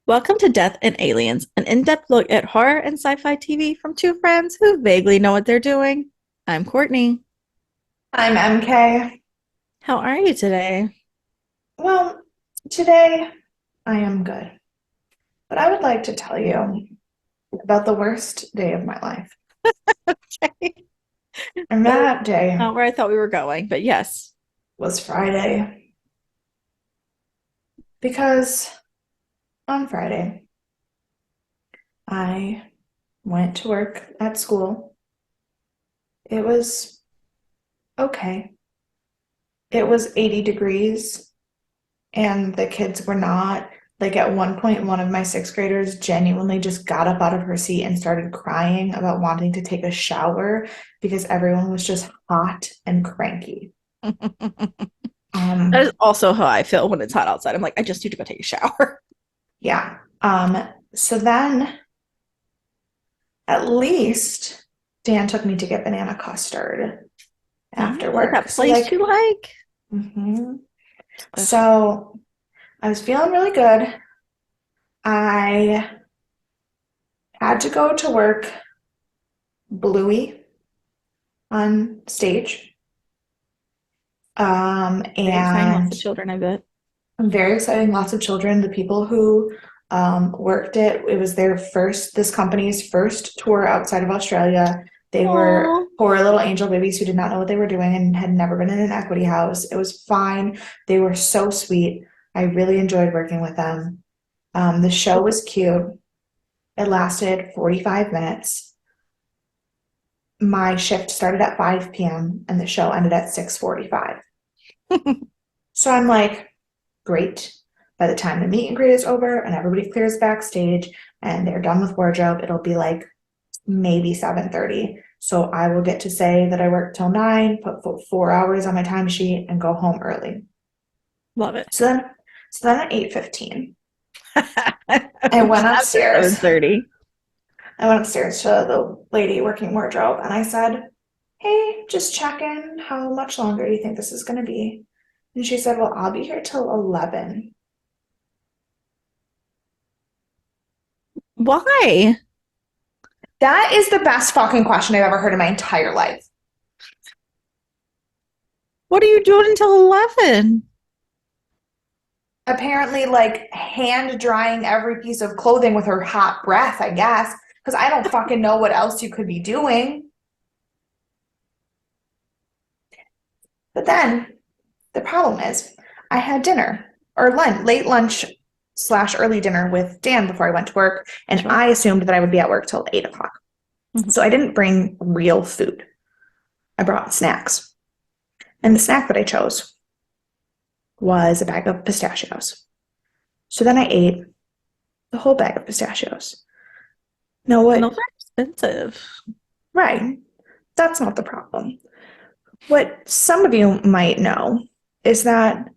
Welcome to Death and Aliens, an in-depth look at horror and sci-fi TV from two friends who vaguely know what they're doing. I'm Courtney. I'm MK. How are you today? Well, today I am good, but I would like to tell you about the worst day of my life. Okay. And That is that day not where I thought we were going, but yes. was Friday because on Friday I went to work at school. It was okay. It was 80 degrees and the kids were not. Like at one point, one of my sixth graders genuinely just got up out of her seat and started crying about wanting to take a shower because everyone was just hot and cranky. That is Um, also how I feel when it's hot outside. I'm like, I just need to go take a shower. yeah. So then at least Dan took me to get banana custard after At work. that So place you like, like? mhm. Ugh. So I was feeling really good. I had to go to work bluey on stage. Very exciting, lots And of children, I bet. very exciting, lots of children. The people who worked it was this company's first tour outside of Australia. They were Aw. poor little angel babies who did not know what they were doing and had never been in an equity house. It was fine. They were so sweet. I really enjoyed working with them. The show was cute. It lasted 45 minutes. My shift started at 5 p.m. and the show ended at 6:45. So I'm like, great. By the time the meet and greet is over and everybody clears backstage and they're done with wardrobe, it'll be like maybe 7:30. So I will get to say that I worked till 9, put 4 hours on my timesheet and go home early. Love it. So then at 8:15, I Which is went after upstairs. 7:30. I went upstairs to the lady working wardrobe and I said, "Hey, just checking. How much longer do you think this is going to be?" And she said, "Well, I'll be here till 11." Why? That is the best fucking question I've ever heard in my entire life. What are you doing until 11? Apparently, like hand drying every piece of clothing with her hot breath, I guess, because I don't fucking know what else you could be doing. But then the problem is, I had dinner or lunch, late lunch slash early dinner with Dan before I went to work, and Sure. I assumed that I would be at work till 8 o'clock. Mhm. So I didn't bring real food. I brought snacks. And the snack that I chose was a bag of pistachios. So then I ate the whole bag of pistachios. Know And those what? are expensive. Right. That's not the problem. What some of you might know is that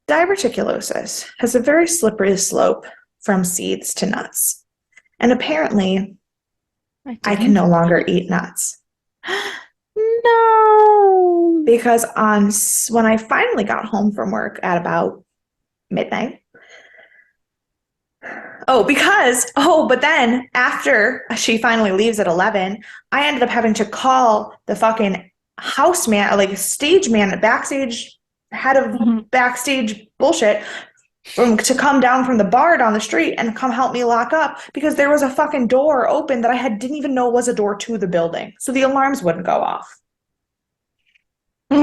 diverticulosis has a very slippery slope from seeds to nuts. And apparently, I I can didn't. no longer eat nuts No. because on when I finally got home from work at about midnight. But then after she finally leaves at 11, I ended up having to call the fucking house man, like stage man, backstage head of Mhm. backstage bullshit to come down from the bar down the street and come help me lock up because there was a fucking door open that didn't even know was a door to the building. So the alarms wouldn't go off. I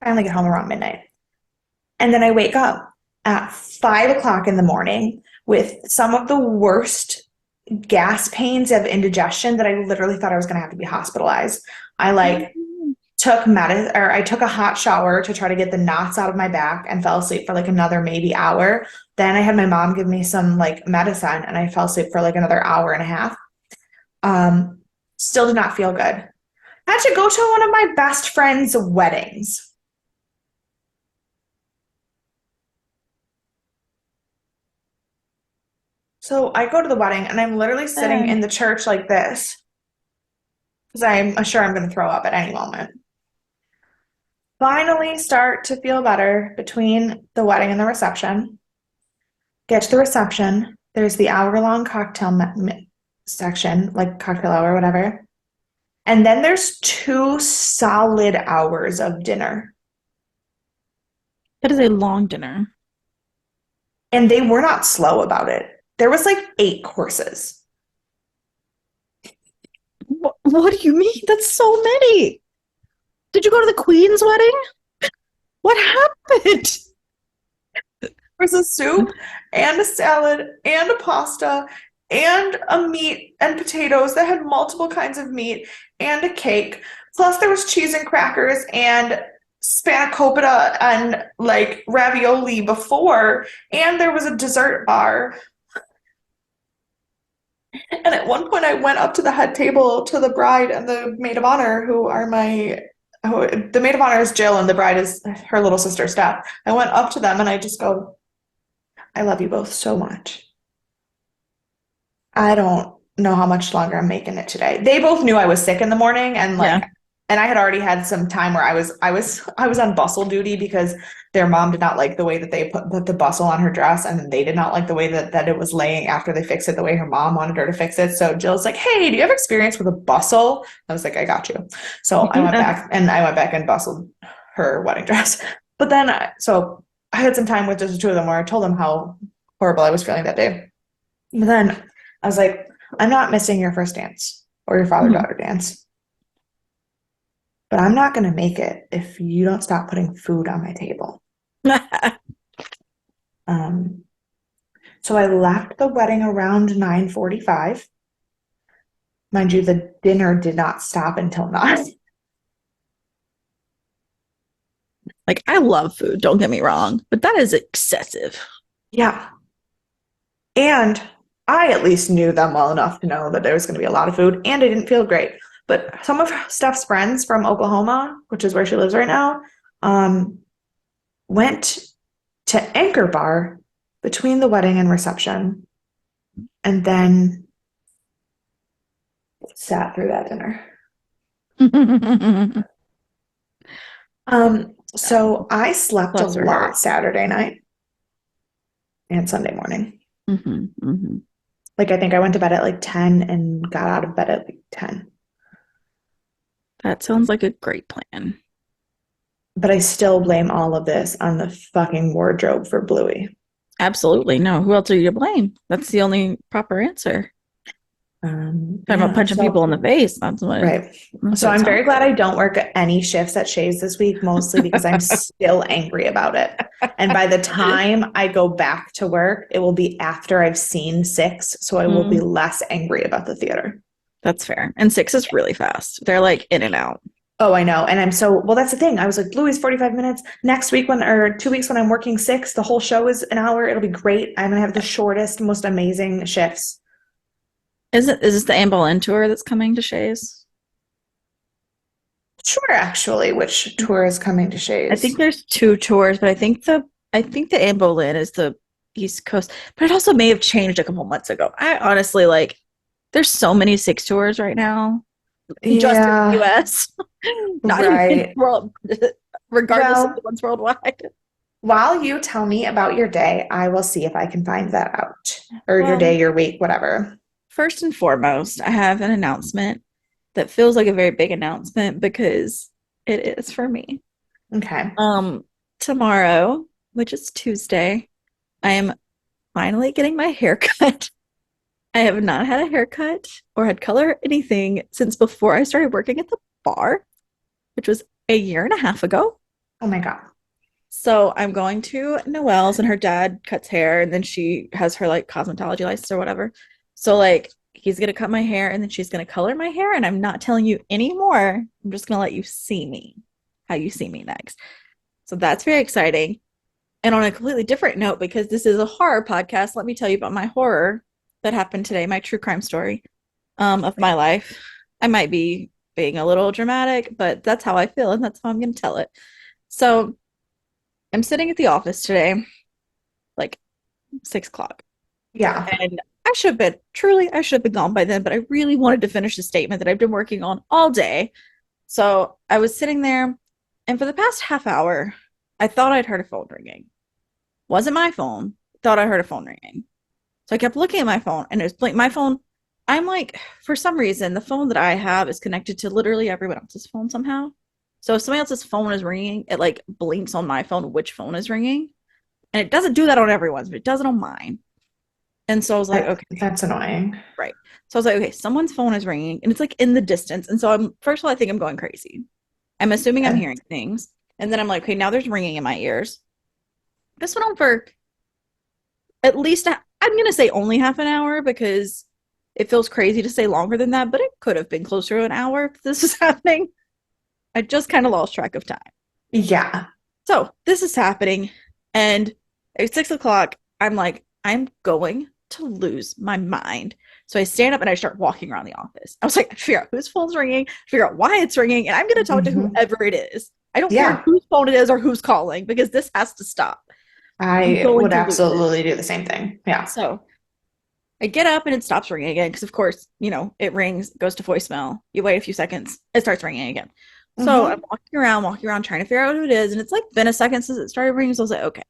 only get home around midnight. And then I wake up at 5 o'clock in the morning with some of the worst gas pains of indigestion that I literally thought I was going to have to be hospitalized. I like I took a hot shower to try to get the knots out of my back and fell asleep for like another maybe hour. Then I had my mom give me some like medicine and I fell asleep for like another hour and a half. Um, Still did not feel good. I had to go to one of my best friend's weddings. So I go to the wedding and I'm literally sitting in Sad. the church like this because I'm sure I'm going to throw up at any moment. Finally start to feel better between the wedding and the reception. get to the reception. There's the hour-long cocktail section, like cocktail hour, whatever. And then there's 2 solid hours of dinner. That is a long dinner. And they were not slow about it. There was like 8 courses. What do you mean? That's so many. Did you go to the Queen's wedding? What happened? There was a soup and a salad and a pasta and a meat and potatoes that had multiple kinds of meat and a cake. Plus there was cheese and crackers and spanakopita and like ravioli before, and there was a dessert bar. And at one point I went up to the head table to the bride and the maid of honor, the maid of honor is Jill and the bride is her little sister Steph. I went up to them and I just go, I love you both so much. I don't know how much longer I'm making it today. They both knew I was sick in the morning, and like, Yeah. and I had already had some time where I was on bustle duty because their mom did not like the way that they put the bustle on her dress, and they did not like the way that it was laying after they fixed it the way her mom wanted her to fix it. So Jill's like, "Hey, do you have experience with a bustle?" I was like, "I got you." So I went back and bustled her wedding dress. But then so I had some time with just the two of them where I told them how horrible I was feeling that day. But then I was like, I'm not missing your first dance or your father-daughter dance, but I'm not going to make it if you don't stop putting food on my table. So I left the wedding around 9:45. Mind you, the dinner did not stop until 9. Like, I love food, don't get me wrong, but that is excessive. Yeah. And I at least knew them well enough to know that there was going to be a lot of food, and I didn't feel great. But some of Steph's friends from Oklahoma, which is where she lives right now, went to Anchor Bar between the wedding and reception, and then sat through that dinner. So I slept a Bless her lot heart. Saturday night and Sunday morning. Mm-hmm. Like I think I went to bed at like 10 and got out of bed at like 10. That sounds like a great plan. But I still blame all of this on the fucking wardrobe for Bluey. Absolutely. No, who else are you to blame? That's the only proper answer. Talking about punching people in the face. That's what. Right. So I'm very glad I don't work any shifts at Shays this week, mostly because I'm still angry about it. And by the time I go back to work, it will be after I've seen 6, so I will be less angry about the theater. That's fair. And 6 is really fast. They're like in and out. Oh, I know. And I'm so, well, that's the thing. I was like, Bluey's 45 minutes. Next week or 2 weeks when I'm working 6, the whole show is an hour. It'll be great. I'm going to have the shortest, most amazing shifts. Is this the Anne Boleyn tour that's coming to Shays? Sure, actually, which tour is coming to Shays? I think there's 2 tours, but I think the Anne Boleyn is the East Coast, but it also may have changed a couple months ago. I honestly there's so many 6 tours right now. Just in the US. Not even world, regardless of the ones worldwide. While you tell me about your day, I will see if I can find that out. Or your day, your week, whatever. First and foremost, I have an announcement that feels like a very big announcement because it is for me. Okay. Tomorrow, which is Tuesday, I am finally getting my hair cut. I have not had a haircut or had color or anything since before I started working at the bar, which was a year and a half ago. Oh my God. So I'm going to Noelle's, and her dad cuts hair, and then she has her like cosmetology license or whatever. So like he's gonna cut my hair, and then she's gonna color my hair, and I'm not telling you anymore. I'm just gonna let you see me, how you see me next. So that's very exciting. And on a completely different note, because this is a horror podcast, let me tell you about my horror that happened today, my true crime story of my life. I might be being a little dramatic, but that's how I feel, and that's how I'm going to tell it. So I'm sitting at the office today, like 6 o'clock. Yeah. And I should have been gone by then, but I really wanted to finish the statement that I've been working on all day. So I was sitting there, and for the past half hour, I thought I'd heard a phone ringing. Wasn't my phone. thought I heard a phone ringing. So I kept looking at my phone and it was blank. My phone, I'm like, for some reason, the phone that I have is connected to literally everyone else's phone somehow. So if somebody else's phone is ringing, it like blinks on my phone which phone is ringing. And it doesn't do that on everyone's, but it does it on mine. And so I was like, okay, That's annoying. right. So I was like, okay, someone's phone is ringing and it's like in the distance. And so I'm, first of all, I think I'm going crazy. I'm assuming I'm Uh, hearing things. And then I'm like, okay, now there's ringing in my ears. This went on for at least, I'm going to say only half an hour because it feels crazy to say longer than that, but it could have been closer to an hour if this is happening. I just kind of lost track of time. yeah. So this is happening. And at 6 o'clock, I'm like, I'm going to lose my mind. So I stand up and I start walking around the office. I was like, figure out whose phone's ringing, figure out why it's ringing, and I'm going to talk to Hmm. whoever it is. I don't care Yeah. whose phone it is or who's calling because this has to stop. I'm I going would to lose it. absolutely do the same thing. Yeah. So I get up and it stops ringing again because, of course, it rings, goes to voicemail. You wait a few seconds, it starts ringing again. So I'm Hmm. walking around, trying to figure out who it is, and it's like been a second since it started ringing. So I was like, okay,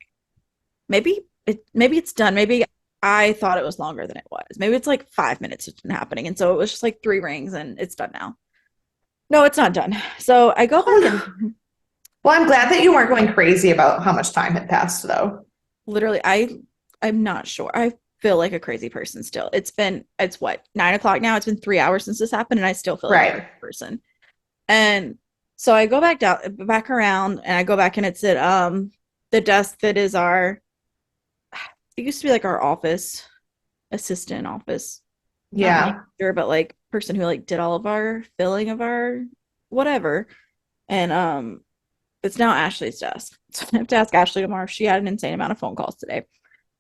maybe it's done. Maybe I thought it was longer than it was. Maybe it's like 5 minutes it's been happening, and so it was just like three rings and it's done now. No, it's not done. So I go Oh back no. in. Well, I'm glad that you weren't going crazy about how much time had passed, though. Literally, I'm not sure. I feel like a crazy person still. It's what, 9 o'clock now. It's been 3 hours since this happened, and I still feel like a crazy Right. person. And so I go back around, and I go back, and it's at the desk that is our. It used to be like our office assistant office, not Yeah. manager, but like person who like did all of our filling of our whatever. And it's now Ashley's desk. So I have to ask Ashley tomorrow if she had an insane amount of phone calls today,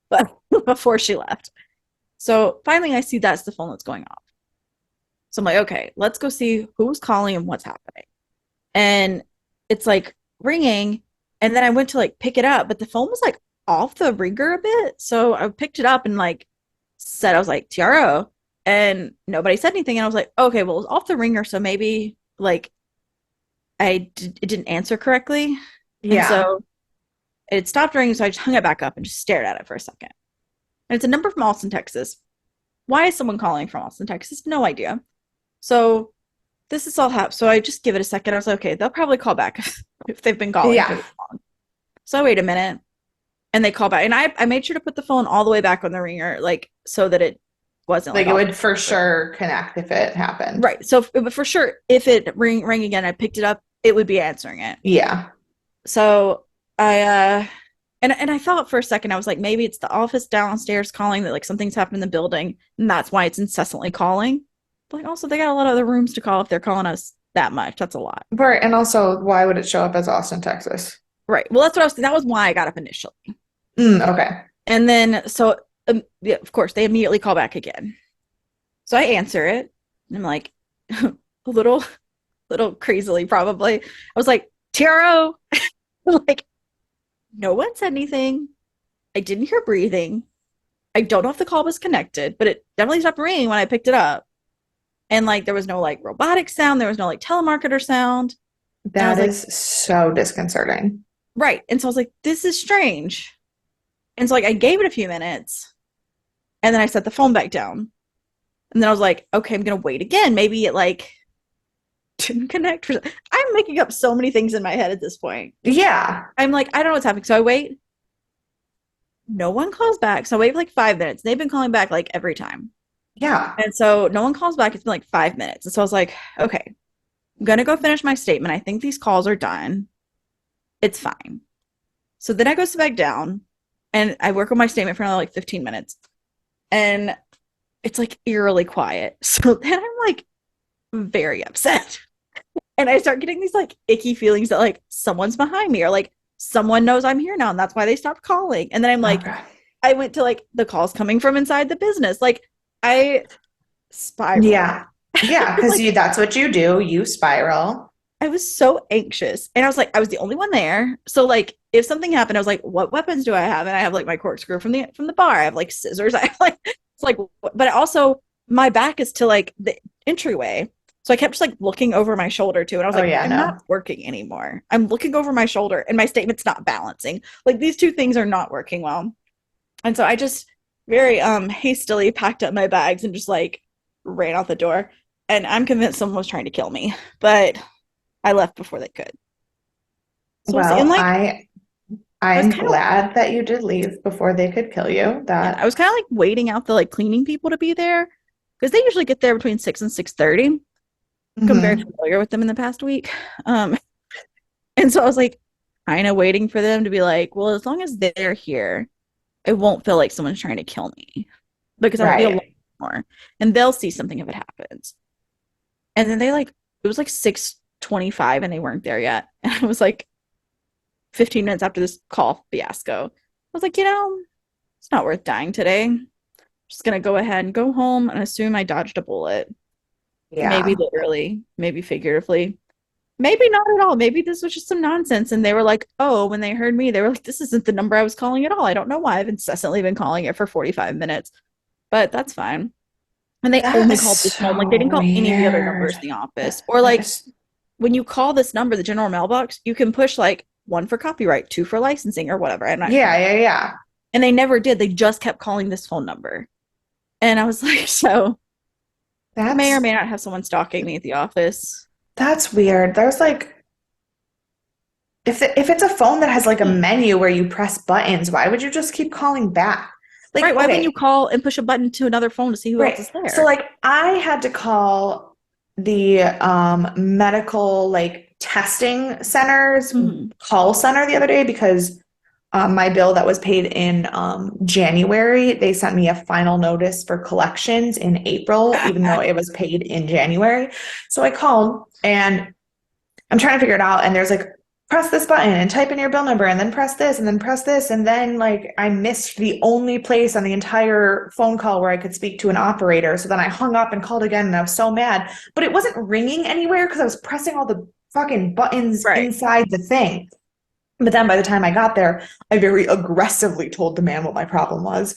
but before she left. So finally, I see that's the phone that's going off. So I'm like, okay, let's go see who's calling and what's happening. And it's like ringing. And then I went to like pick it up, but the phone was like off the ringer a bit. So I picked it up and like said, I was like, TRO. And nobody said anything. And I was like, okay, well, it was off the ringer. So maybe like it didn't answer correctly. And Yeah. so it stopped ringing. So I just hung it back up and just stared at it for a second. And it's a number from Austin, Texas. Why is someone calling from Austin, Texas? No idea. So this is all happened. So I just give it a second. I was like, okay, they'll probably call back if they've been calling for Yeah. this long. So I wait a minute and they call back. And I made sure to put the phone all the way back on the ringer, like so that it wasn't Like like it off. would for sure connect if it happened. Right. So for sure, if it ring again, I picked it up, it would be answering it. Yeah. So I and I thought for a second, I was like, maybe it's the office downstairs calling that like something's happened in the building, and that's why it's incessantly calling. But like also they got a lot of other rooms to call if they're calling us that much. That's a lot. Right. And also, why would it show up as Austin, Texas? Right. Well, that's what I was. That was why I got up initially, Okay. and then so yeah, of course they immediately call back again. So I answer it, and I'm like a little crazily probably. I was like, "Taro," like no one said anything. I didn't hear breathing. I don't know if the call was connected, but it definitely stopped ringing when I picked it up. And like there was no like robotic sound, there was no like telemarketer sound. And I was That like, is so disconcerting. right. And so I was like, this is strange. And so like I gave it a few minutes and then I set the phone back down. And then I was like, okay, I'm gonna wait again. Maybe it like didn't connect. I'm making up so many things in my head at this point. Yeah. I'm like, I don't know what's happening. So I wait. No one calls back. So I wait for like 5 minutes. They've been calling back like every time. Yeah. And so no one calls back. It's been like 5 minutes. And so I was like, okay, I'm gonna go finish my statement. I think these calls are done. It's fine. So then I go sit back down and I work on my statement for another like 15 minutes. And it's like eerily quiet. So then I'm like very upset. And I start getting these like icky feelings that like someone's behind me or like someone knows I'm here now and that's why they stopped calling. And then I'm like, Okay. I went to like the calls coming from inside the business. Like I spiraled. Yeah. Yeah. Because Like that's what you do. You spiral. I was so anxious. And I was like, I was the only one there. So like if something happened, I was like, what weapons do I have? And I have like my corkscrew from the bar. I have like scissors. I have like it's like but also my back is to like the entryway. So I kept just like looking over my shoulder too. And I was Oh, like, yeah. I'm No. not working anymore. I'm looking over my shoulder and my statement's not balancing. Like these two things are not working well. And so I just very hastily packed up my bags and just like ran out the door. And I'm convinced someone was trying to kill me, but I left before they could. So we'll see. And Well, like I was I'm kind of glad that you did leave before they could kill you. yeah, I That was kind of like waiting out the like cleaning people to be there because they usually get there between 6 and 6:30. I'm very mhm. familiar with them in the past week. Um, and so I was like kind of waiting for them to be like, well, as long as they're here, it won't feel like someone's trying to kill me because I won't be alone Right. anymore. And they'll see something if it happens. And then they like it was like 6:25 and they weren't there yet. And I was like 15 minutes after this call fiasco. I was like, it's not worth dying today. I'm just gonna go ahead and go home and assume I dodged a bullet. Maybe Yeah. literally, maybe figuratively. Maybe not at all. Maybe this was just some nonsense. And they were like, oh, when they heard me, they were like, this isn't the number I was calling at all. I don't know why I've incessantly been calling it for 45 minutes, but that's fine. And they That only is called this phone. Like they so didn't call any of the other weird. numbers in the office. That, Or that like is, when you call this number, the general mailbox, you can push like one for copyright, two for licensing or whatever. yeah, yeah, yeah. And they never did. They just kept calling this phone number. And I was like, so may or That's may not have someone stalking me at the office. that's weird. There's like if it's a phone that has like a menu where you press buttons, why would you just keep calling back? Right. Like, Why wouldn't you okay, call and push a button to another phone to see who else right. is So there? like I had to call the medical like testing center's Mm-hmm. call center the other day because my bill that was paid in January, they sent me a final notice for collections in April, even though it was paid in January. So I called and I'm trying to figure it out. And there's like, press this button and type in your bill number and then press this and then press this. And then like I missed the only place on the entire phone call where I could speak to an operator. So then I hung up and called again and I was so mad, but it wasn't ringing anywhere because I was pressing all the fucking buttons Right. inside the thing. But then by the time I got there, I very aggressively told the man what my problem was.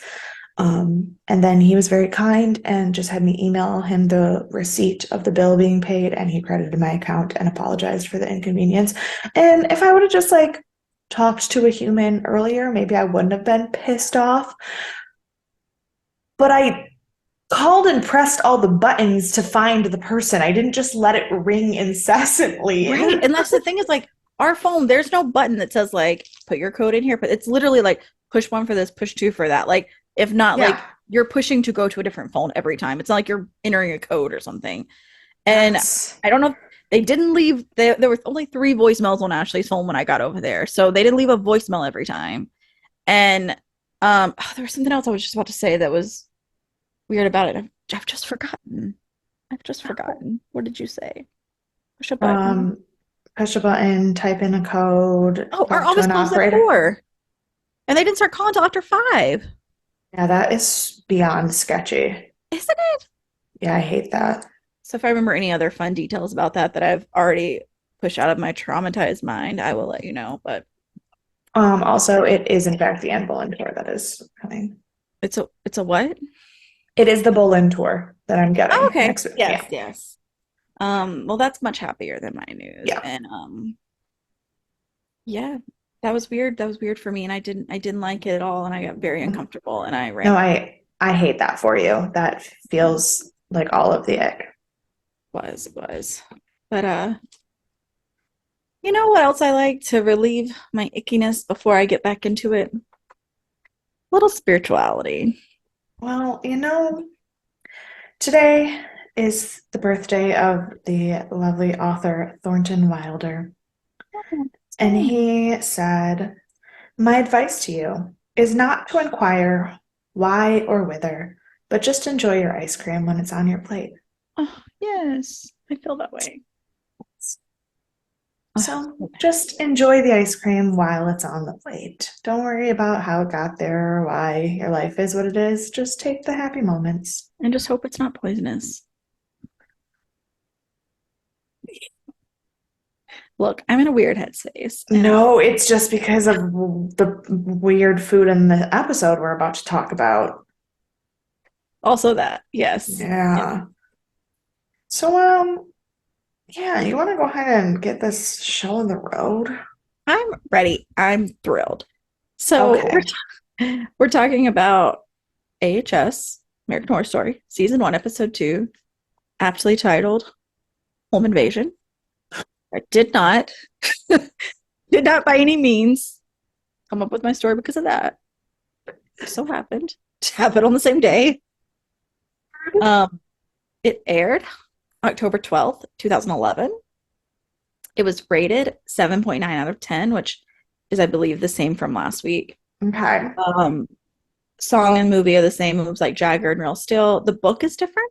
And then he was very kind and just had me email him the receipt of the bill being paid, and he credited my account and apologized for the inconvenience. And if I would have just like talked to a human earlier, maybe I wouldn't have been pissed off. But I called and pressed all the buttons to find the person. I didn't just let it ring incessantly. Right. And that's the thing is like our phone, there's no button that says like put your code in here, but it's literally like push one for this, push two for that. Like if not Yeah, like you're pushing to go to a different phone every time. It's not like you're entering a code or something. And that's I don't know if they didn't leave there were only three voicemails on Ashley's phone when I got over there. So they didn't leave a voicemail every time. And there was something else I was just about to say that was weird about it. I've just forgotten. I've just forgotten. What did you say? Push a button. um push a button, type in a code, Oh, our talk to office an closes at operator. 4. And they didn't start calling until after 5. Yeah, that is beyond sketchy. Isn't it? Yeah, I hate that. So if I remember any other fun details about that that I've already pushed out of my traumatized mind, I will let you know. But Also, it is in fact the Anne Boleyn tour that is coming. it's a what? It is the Boleyn tour that I'm Oh, getting okay. next week. Yes, Yeah, yes. Well, that's much happier than my news. yeah. And yeah, that was weird. That was weird for me, and I didn't like it at all, and I got very uncomfortable, and I ran No, out. I hate that for you. That feels like all of the ick. Was. But you know what else I like to relieve my ickiness before I get back into it? Little spirituality. Well, today is the birthday of the lovely author Thornton Wilder, Oh, and same. he said, "My advice to you is not to inquire why or whither, but just enjoy your ice cream when it's on your plate." Oh, yes, I feel that way. Oh, So just enjoy the ice cream while it's on the plate. Don't worry about how it got there or why your life is what it is. Just take the happy moments. and just hope it's not poisonous. Look, I'm in a weird headspace, and No, it's just because of the weird food in the episode we're about to talk about. also that, yes. Yeah. Yeah. So, yeah, you want to go ahead and get this show on the road? I'm ready. I'm thrilled. So Okay. We're talking about AHS, American Horror Story, season one, episode two, aptly titled Home Invasion. I did not by any means come up with my story because of that. It so happened to happen on the same day. Um, it aired October 12th, 2011. It was rated 7.9 out of 10, which is, I believe, the same from last week. Okay. Um, Song and movie are the same moves like Jagger and Real Steel. The book is different.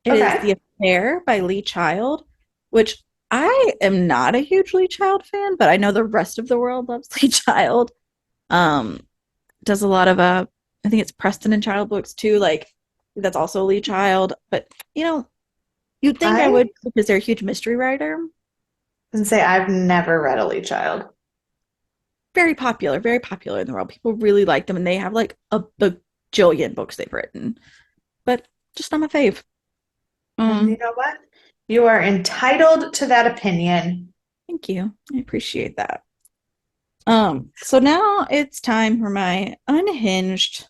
It is Okay. The Affair by Lee Child, which I am not a huge Lee Child fan, but I know the rest of the world loves Lee Child. Um, does a lot of I think it's Preston and Child books too. Like that's also Lee Child, but you know, you'd think I I would because they're a huge mystery writer. can say I've never read a Lee Child. Very popular in the world. People really like them, and they have like a bajillion books they've written, but just not my fave. And you Um, know what? You are entitled to that opinion. Thank you. I appreciate that. So now it's time for my unhinged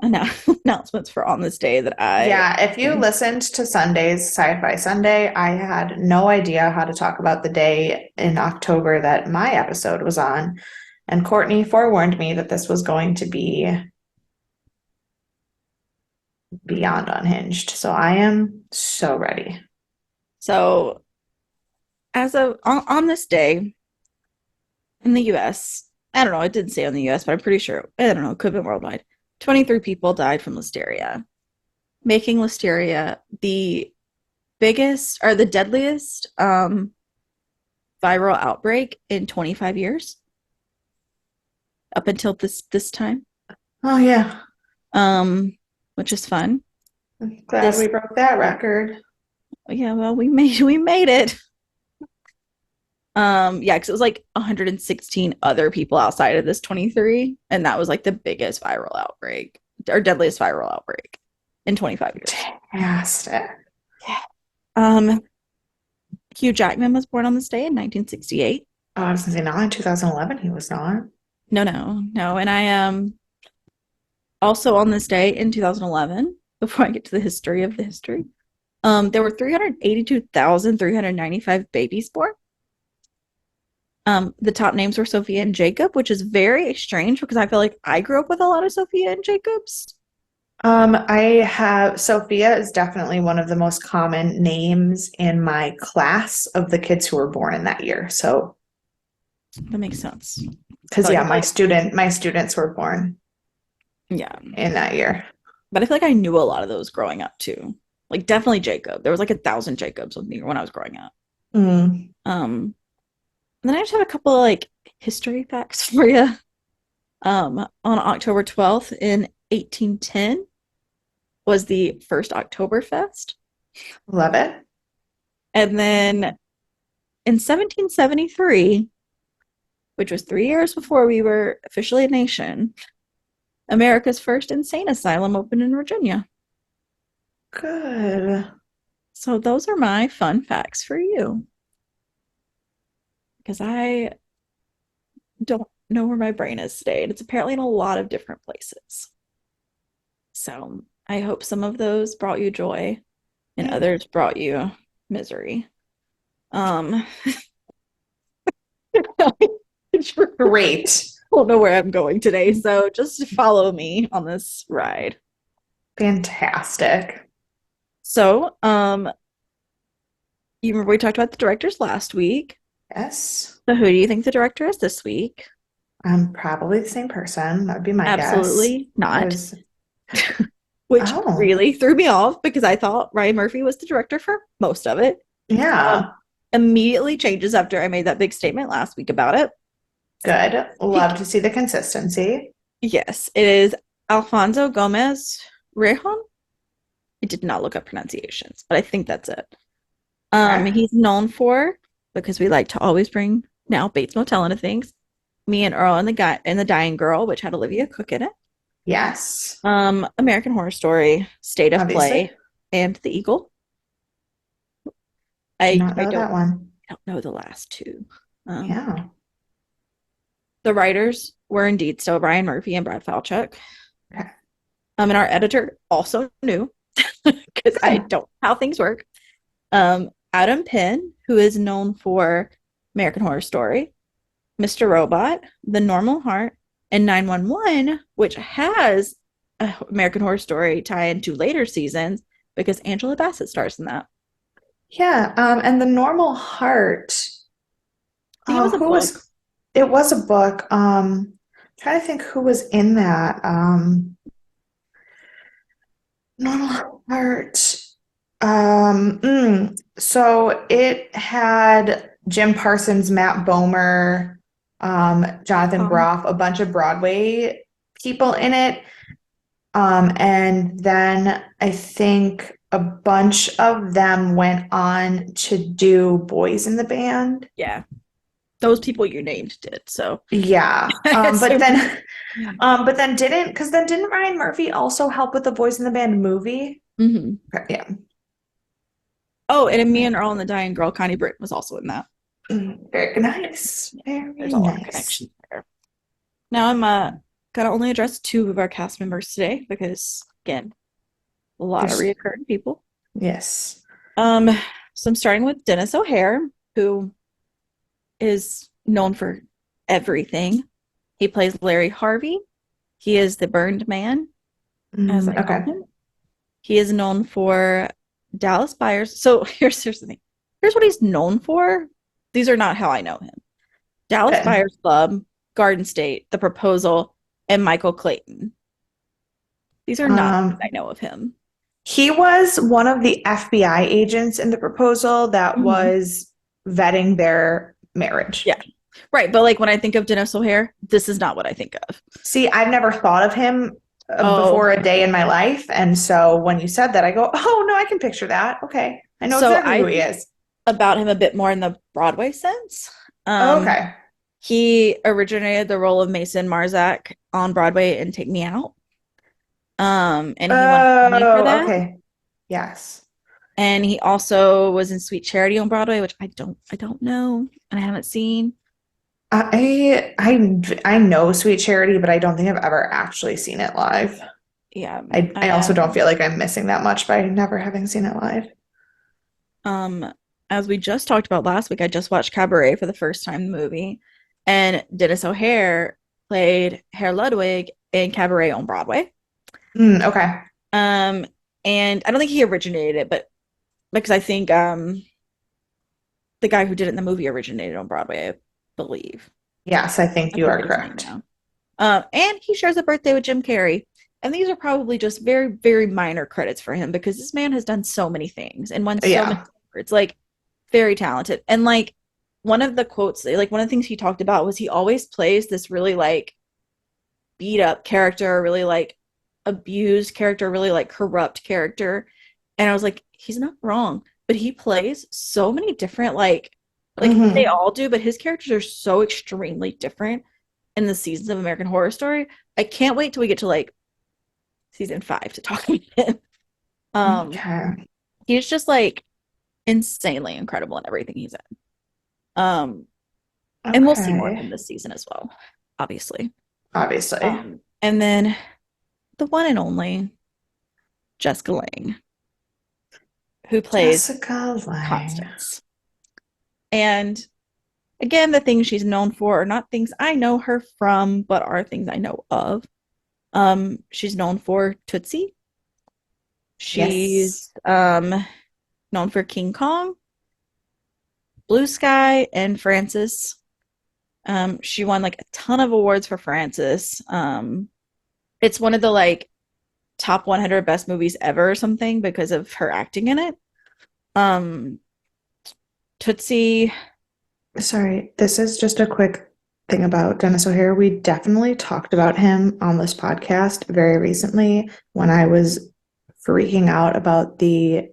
announcements for on this day that I. Yeah, if you listened to Sunday's Sci-Fi Sunday, I had no idea how to talk about the day in October that my episode was on. And Courtney forewarned me that this was going to be beyond unhinged. So I am so ready. So as of on this day in the U.S., I don't know. It didn't say on the U.S., but I'm pretty sure. I don't know. It could have been worldwide. 23 people died from listeria, making listeria the biggest or the deadliest viral outbreak in 25 years up until this time. Oh yeah, Um, which is fun. I'm glad we This broke that record. Yeah, well, we made it. Yeah, because it was like 116 other people outside of this 23, and that was like the biggest viral outbreak or deadliest viral outbreak in 25 years. Fantastic. Yeah. Um, Hugh Jackman was born on this day in 1968. Oh, I was gonna say not in 2011. He was not. No, no, no. And I also on this day in 2011, before I get to the history of the history, there were 382,395 babies born. The top names were Sophia and Jacob, which is very strange because I feel like I grew up with a lot of Sophia and Jacobs. I have Sophia is definitely one of the most common names in my class of the kids who were born in that year. So, That makes sense. because But like yeah, I feel like my students were born yeah, in that year. but I feel like I knew a lot of those growing up too. Like definitely Jacob. There was like 1,000 Jacobs when I was growing up. Mm, And then I just have a couple of like history facts for you. On October 12th in 1810 was the first Oktoberfest. love it. And then in 1773, which was 3 years before we were officially a nation, America's first insane asylum opened in Virginia. Good. So those are my fun facts for you because I don't know where my brain is today, and it's apparently in a lot of different places. So I hope some of those brought you joy and Yeah. others brought you misery. Um, I Great. don't know where I'm going today, so just follow me on this ride. Fantastic. So, you remember we talked about the directors last week. Yes. So who do you think the director is this week? I'm probably the same person. That would be my guess. Absolutely not. Because, Which oh, really threw me off because I thought Ryan Murphy was the director for most of it. Um, yeah. Immediately changes after I made that big statement last week about it. Good. He, Love to see the consistency. yes, it is Alfonso Gomez Rejon. I did not look up pronunciations, but I think that's it. Okay. He's known for because we like to always bring now Bates Motel into things. Me and Earl and the guy and the Dying Girl, which had Olivia Cook in it. Yes. American Horror Story, State of Obviously. Play, and The Eagle. Did I not I know that one. don't know the last two. Um, Yeah. the writers. were indeed still Ryan Murphy and Brad Falchuk. Okay. And our editor also knew because I Good. don't know how things work. Adam Penn, who is known for American Horror Story, Mr. Robot, The Normal Heart, and 911, which has a American Horror Story tie into later seasons because Angela Bassett stars in that. Yeah, and The Normal Heart. I think it was a Who book. was it was a book. Trying to think who was in that. Normal Heart. So it had Jim Parsons, Matt Bomer, Jonathan Um, Groff, a bunch of Broadway people in it. And then I think a bunch of them went on to do Boys in the Band. yeah, those people you named did. So Yeah. I assumed. But then didn't Ryan Murphy also help with the Boys in the Band movie? Mhm. Okay, yeah. Oh, and Me and Earl and the Dying Girl, Connie Britton was also in that. Very nice. There's Very a lot of nice. connections there. Now I'm gonna only address two of our cast members today because again, a lot of There's reoccurring people. yes. Um, so I'm starting with Dennis O'Hare, who is known for everything. He plays Larry Harvey. He is the burned man, as I call Okay. him. He is known for Dallas Buyers. So here's the thing. Here's what he's known for. These are not how I know him. Dallas Good. Buyers Club, Garden State, The Proposal, and Michael Clayton. These are not things Um, I know of him. he was one of the FBI agents in the proposal that Mhm. was vetting their marriage. Yeah. Right. But like when I think of Dennis O'Hare, this is not what I think of. See, I've never thought of him Oh, before a day in my life, and so when you said that, I go, "Oh no, I can picture that." Okay, I know so exactly I who he think is. about him a bit more in the Broadway sense. Um, Okay. he originated the role of Mason Marzak on Broadway in Take Me Out. And he won an Emmy for Oh, that. okay. Yes. And he also was in Sweet Charity on Broadway, which I don't know and I haven't seen. I know Sweet Charity, but I don't think I've ever actually seen it live. Yeah, I I also don't feel like I'm missing that much by never having seen it live. um as we just talked about last week, I just watched Cabaret for the first time, the movie, and Dennis O'Hare played Herr Ludwig in Cabaret on Broadway. Okay. Um, and I don't think he originated it, but because I think the guy who did it in the movie originated on Broadway, I believe. Yes, I think I you are forget his name correct. now. And he shares a birthday with Jim Carrey. And these are probably just very, very minor credits for him because this man has done so many things and won so many Yeah. awards. Like, very talented. And like one of the quotes, like one of the things he talked about was he always plays this really like beat up character, really like abused character, really like corrupt character. And I was like, he's not wrong, but he plays so many different like they Hmm. all do, but his characters are so extremely different in the seasons of American Horror Story. I can't wait till we get to like season 5 to talk about him. Um, Okay. he's just like insanely incredible in everything he's in. Um, and we'll see more of Okay. him this season as well, obviously. Obviously. And then the one and only Jessica Lange, who plays Jessica Lange. Constance. And again, the things she's known for are not things I know her from, but are things I know of. She's known for Tootsie. Yes. She's known for King Kong, Blue Sky, and Frances. She won like a ton of awards for Frances. It's one of the like top 100 best movies ever or something because of her acting in it. Um, Tootsie, Sorry, this is just a quick thing about Dennis O'Hare. We definitely talked about him on this podcast very recently when I was freaking out about the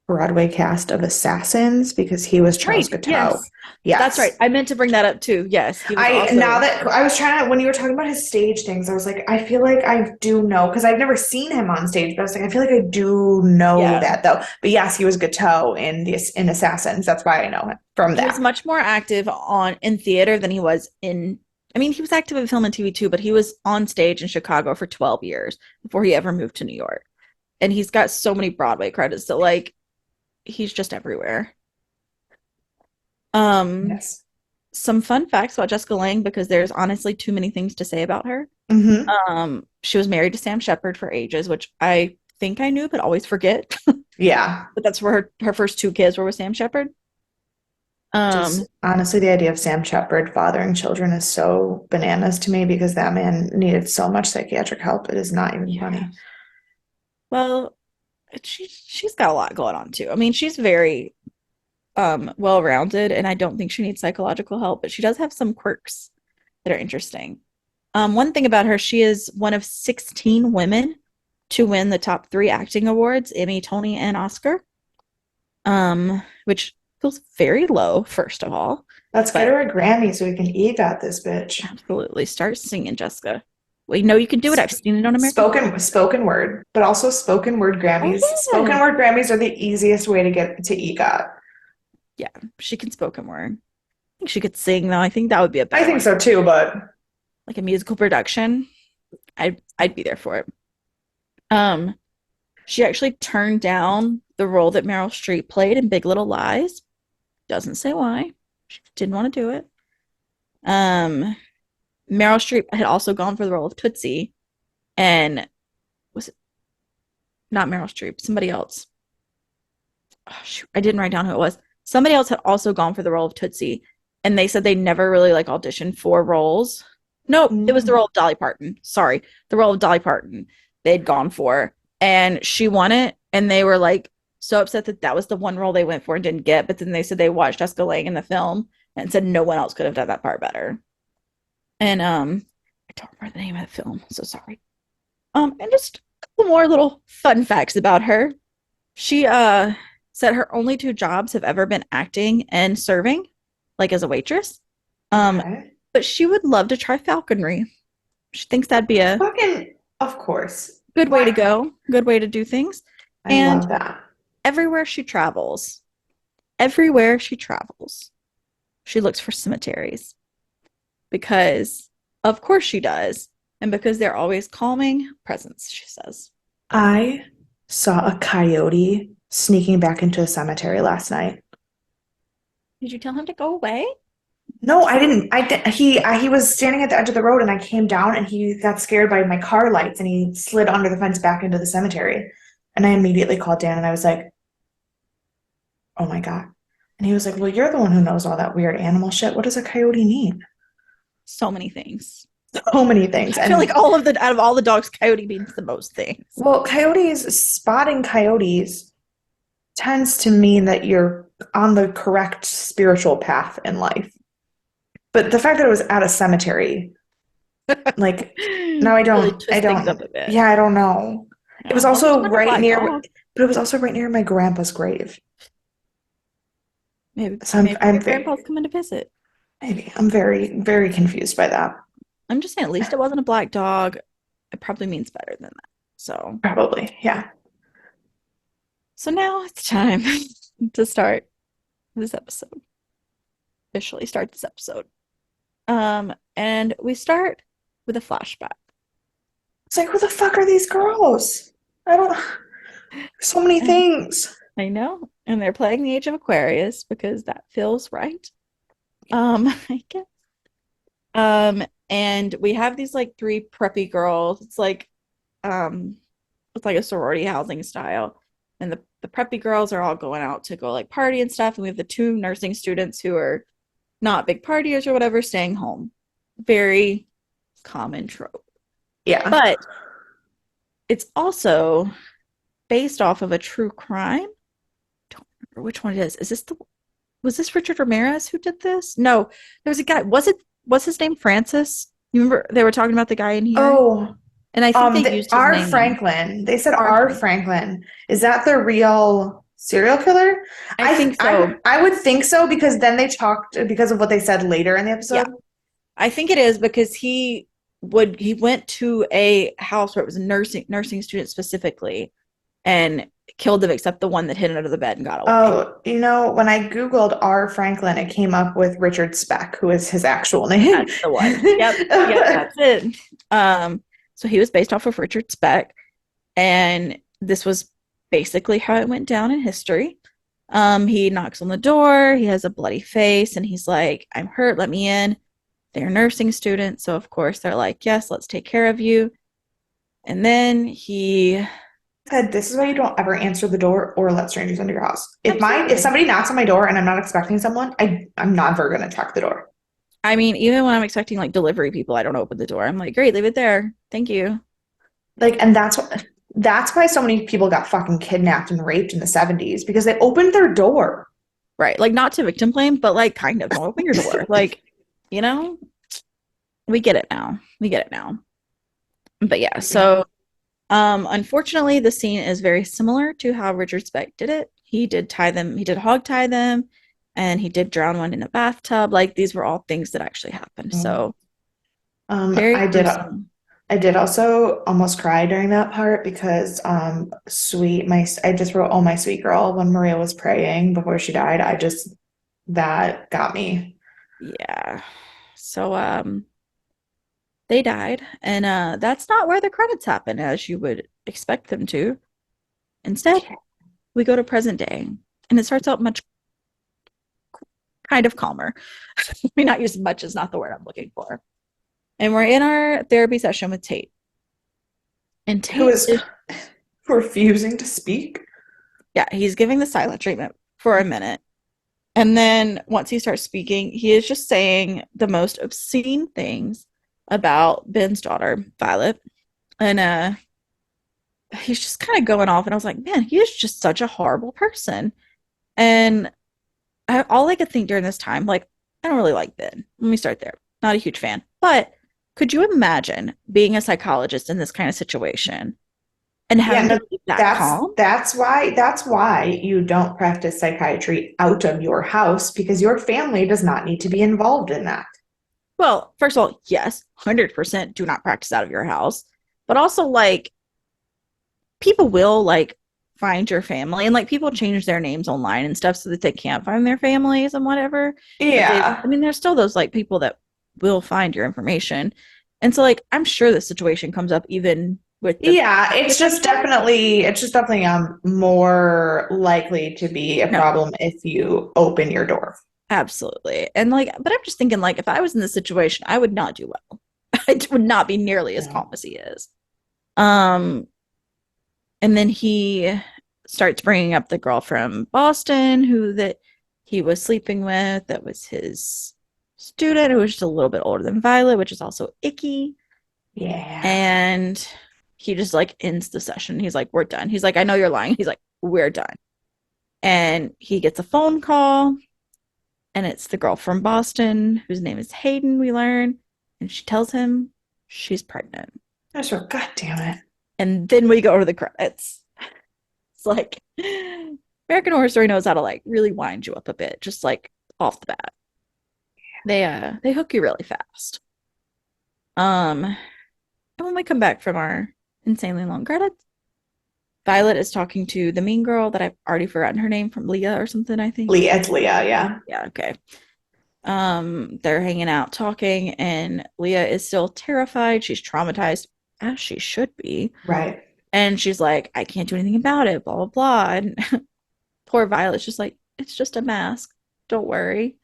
Broadway cast of Assassins because he was Charles right? Guiteau. Yes, that's right. Yes. I meant to bring that up too. Yes, he was I now also that I was trying to when you were talking about his stage things, I was like, I feel like I do know because I've never seen him on stage, but I was like, I feel like I do know yeah. that though. But yes, he was Guiteau in Assassins. That's why I know him from He was that. much more active on in theater than he was in I mean, he was active in film and TV too, but he was on stage in Chicago for 12 years before he ever moved to New York. And he's got so many Broadway credits. So like he's just everywhere. Um, Yes. some fun facts about Jessica Lange because there's honestly too many things to say about her. Mm-hmm. She was married to Sam Shepard for ages, which I think I knew, but always forget. Yeah. But that's where her first two kids were with Sam Shepard. Just Um, honestly, the idea of Sam Shepard fathering children is so bananas to me because that man needed so much psychiatric help. It is not even yeah. funny. Well, she's got a lot going on too. I mean, she's very well-rounded, and I don't think she needs psychological help, but she does have some quirks that are interesting. One thing about her, she is one of 16 women to win the top three acting awards, Emmy, Tony, and Oscar. Which feels very low, first of all. Let's get But her a Grammy so we can EGOT this bitch. absolutely start singing, Jessica. We know you can do it. I've seen it on American Idol. Spoken word, but also spoken word Oh Grammys. Spoken yeah. word Grammys are the easiest way to get to EGOT. Yeah, she can spoken word. I think she could sing though. I think that would be a I better think one. so too, but Like a musical production. I'd be there for it. Um, she actually turned down the role that Meryl Streep played in Big Little Lies. Doesn't say why. She didn't want to do it. Um, Meryl Streep had also gone for the role of Tootsie, and was it not Meryl Streep? Somebody else. Oh, shoot, I didn't write down who it was. Somebody else had also gone for the role of Tootsie, and they said they never really like auditioned for roles. Nope, it was the mm, role of Dolly Parton. Sorry, the role of Dolly Parton they'd gone for, and she won it, and they were like so upset that that was the one role they went for and didn't get. But then they said they watched Jessica Lange in the film and said no one else could have done that part better. And I don't remember the name of the film, so sorry. And just a couple more little fun facts about her. She said her only two jobs have ever been acting and serving, like as a waitress. Um, okay. but she would love to try falconry. She thinks that'd be a Fucking, of course. good way to What? go, good way to do things. I And love that. everywhere she travels, everywhere she travels, she looks for cemeteries because, of course, she does. And because they're always calming presence, she says. I saw a coyote sneaking back into a cemetery last night. Did you tell him to go away? No, I didn't. He was standing at the edge of the road, and I came down, and he got scared by my car lights, and he slid under the fence back into the cemetery. And I immediately called Dan, and I was like, "Oh my God!" And he was like, "Well, you're the one who knows all that weird animal shit. What does a coyote mean?" So many things. So many things. I feel like And all of the out of all the dogs, coyote means the most things. well, spotting coyotes tends to mean that you're on the correct spiritual path in life. But the fact that it was at a cemetery, like, no, Really I twist things don't, up a bit. yeah, I don't know. It Yeah. was Well, there's also another right black near, dog. but it was also right near my grandpa's grave. Maybe So maybe your grandpa's coming to visit. I'm very, very confused by that. I'm just saying, at least it wasn't a black dog. It probably means better than that. Probably, yeah. So now it's time to start this episode. Officially start this episode. And we start with a flashback. It's like, who the fuck are these girls? I don't, so many And things. I know, and they're playing the Age of Aquarius because that feels right. I guess. And we have these like three preppy girls. Um, it's like a sorority housing style. And the preppy girls are all going out to go like party and stuff. And we have the two nursing students who are not big partiers or whatever, staying home. Very common trope. Yeah. But it's also based off of a true crime. Don't remember which one it is. Is this the was this Richard Ramirez who did this? No, there was a guy. Was his name Francis? You remember they were talking about the guy in here? Oh, And I think they used his R. name though. Franklin. They said R. R. Frank. Franklin. Is that the real serial killer? I think so. I would think so because then they talked because of what they said later in the Yeah. episode. I think it is because he went to a house where it was nursing students specifically, and killed them except the one that hid under the bed and got away. Oh, when I Googled R. Franklin, it came up with Richard Speck, who is his actual name. That's the one. Yep, that's it. Um, so he was based off of Richard Speck, and this was basically how it went down in history. He knocks on the door, he has a bloody face, and he's like, I'm hurt, let me in. They're nursing students, so of course they're like, yes, let's take care of you. And then he Said, this is why you don't ever answer the door or let strangers into your house. If absolutely. somebody knocks on my door and I'm not expecting someone, I'm never gonna check the door. I mean, even when I'm expecting like delivery people, I don't open the door. I'm like, great, leave it there. Thank you. Like, and that's why so many people got fucking kidnapped and raped in the 70s because they opened their door. Right. Like not to victim blame, but like kind of don't open your door. Like, you know, we get it now. We get it now. But yeah, so unfortunately the scene is very similar to how Richard Speck did it. He did tie them, he did hog tie them, and he did drown one in a bathtub. Like these were all things that actually happened. Mm. So very I did. gruesome. I did also almost cry during that part because I just wrote, "Oh, my sweet girl," when Maria was praying before she died. That got me. Yeah. So they died, and that's not where the credits happen as you would expect them to. Instead, we go to present day, and it starts out much kind of calmer. Let me not use much is not the word I'm looking for. And we're in our therapy session with Tate. And Who Tate is is, refusing to speak? yeah, he's giving the silent treatment for a minute. And then once he starts speaking, he is just saying the most obscene things about Ben's daughter, Violet. And he's just kind of going off. And I was like, man, he is just such a horrible person. And all I could think during this time, like, I don't really like Ben. Let me start there. Not a huge fan. But could you imagine being a psychologist in this kind of situation and Yeah, having to no, keep that calm? that's why you don't practice psychiatry out of your house because your family does not need to be involved in that. Well, first of all, yes, 100% do not practice out of your house. But also, like, people will, like, find your family. And, like, people change their names online and stuff so that they can't find their families and whatever. But I Yeah. mean, there's still those, like, people that will find your information. And so, like, I'm sure this situation comes up even with the Yeah, attention. it's just definitely more likely to be a No, problem if you open your door. absolutely. And like, but I'm just thinking, like, if I was in this situation, I would not do well. I would not be nearly as Yeah. calm as he is. Um, and then he starts bringing up the girl from Boston who that he was sleeping with. That was his student who was just a little bit older than Violet, which is also icky. Yeah. And he just like ends the session. He's like, "We're done." He's like, "I know you're lying." He's like, "We're done." And he gets a phone call and it's the girl from Boston whose name is Hayden, we learn, and she tells him she's pregnant. I just wrote, God damn it. And then we go to the credits. It's like American Horror Story knows how to like really wind you up a bit, just like off the bat. They hook you really fast. And when we come back from our insanely long credits, Violet is talking to the mean girl that I've already forgotten her name from Leah or something, I think. Leah, it's Leah, yeah. Yeah, okay. They're hanging out talking, and Leah is still terrified. She's traumatized, as she should be. Right. And she's like, I can't do anything about it, blah, blah, blah. And poor Violet's just like, it's just a mask. Don't worry.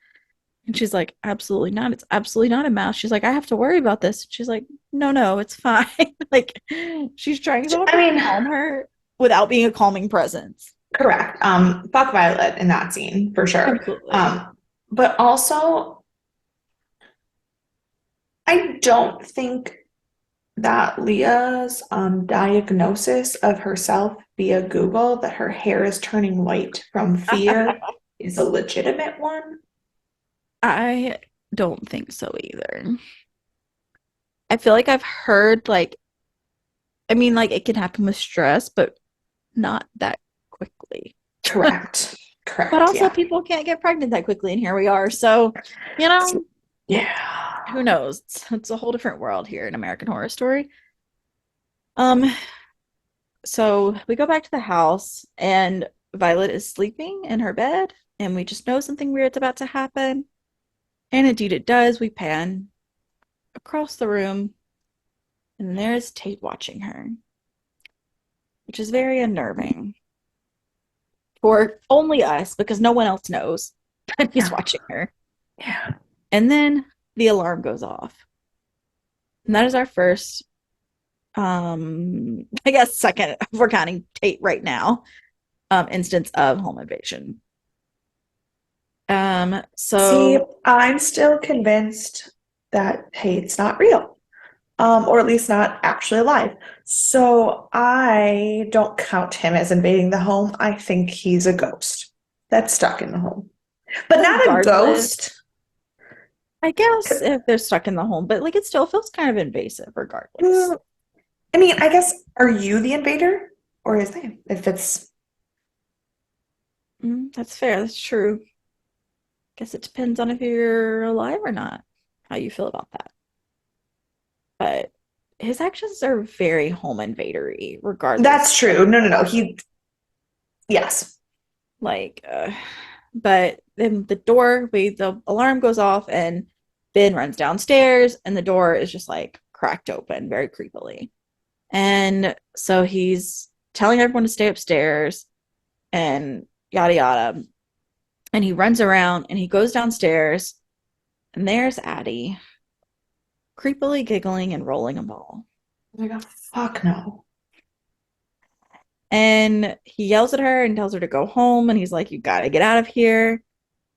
And she's like, absolutely not. It's absolutely not a mask. She's like, I have to worry about this. She's like, no, no, it's fine. Like, she's trying so hard I to mean, calm her without being a calming presence. correct. Fuck Violet in that scene for sure. Absolutely. But also, I don't think that Leah's diagnosis of herself via Google that her hair is turning white from fear is a legitimate one. I don't think so either. I feel like I've heard like I mean like it can happen with stress, but not that quickly. Correct. But Correct. also Yeah. people can't get pregnant that quickly and here we are. So, you know, Yeah. who knows? It's a whole different world here in American Horror Story. Um So we go back to the house, and Violet is sleeping in her bed, and we just know something weird's about to happen. And indeed it does. We pan across the room, and there's Tate watching her, which is very unnerving for only us because no one else knows that he's Yeah. watching her. Yeah. And then the alarm goes off. And that is our first, I guess, second, if we're counting Tate right now, instance of home invasion. See, So I'm still convinced that Tate's not real, or at least not actually alive. So I don't count him as invading the home. I think he's a ghost that's stuck in the home, but not a regardless, ghost. I guess if they're stuck in the home, but like it still feels kind of invasive regardless. Mm, I mean, I guess, are you the invader, or is they? If it's That's fair. That's true. Guess it depends on if you're alive or not, how you feel about that. But his actions are very home invadery, regardless that's of true. No, no, no. what. Yes. Like, but then the alarm goes off, and Ben runs downstairs, and the door is just like cracked open very creepily. And so he's telling everyone to stay upstairs and yada yada. And he runs around and he goes downstairs, and there's Addie creepily giggling and rolling a ball. Oh my God, fuck no. And he yells at her and tells her to go home. And he's like, "You gotta get out of here."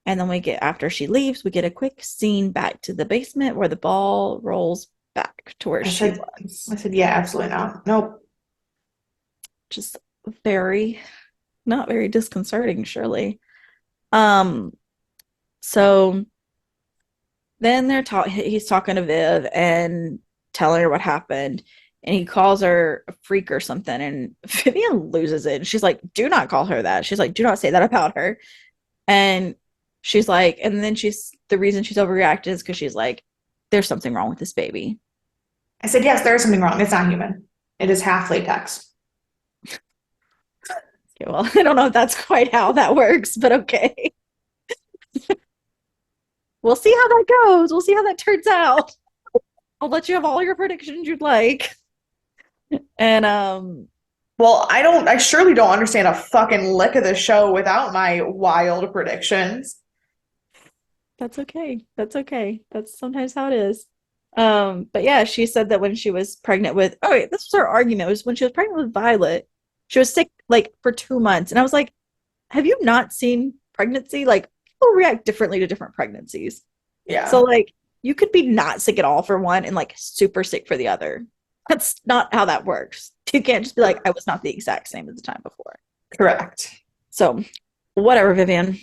And then after she leaves, we get a quick scene back to the basement where the ball rolls back to where I she said, was. I said, yeah, absolutely not. Nope. Just very, not very disconcerting, surely. Um, so then he's talking to Viv and telling her what happened. And he calls her a freak or something. And Vivian loses it. She's like, "Do not call her that." She's like, "Do not say that about her." And she's like, and then the reason she's overreacted is because she's like, "There's something wrong with this baby." I said, yes, there is something wrong. It's not human. It is half latex. Okay, well, I don't know if that's quite how that works, but okay. We'll see how that goes. We'll see how that turns out. I'll let you have all your predictions you'd like. And Well, I surely don't understand a fucking lick of the show without my wild predictions. that's okay. That's okay. That's sometimes how it is. But yeah, she said that when she was pregnant with, oh wait, this was her argument, was when she was pregnant with Violet, she was sick like for 2 months. And I was like, have you not seen pregnancy? Like people react differently to different pregnancies. So Yeah, like you could be not sick at all for one and like super sick for the other. That's not how that works. You can't just be like, I was not the exact same as the time before. correct. So whatever, Vivian.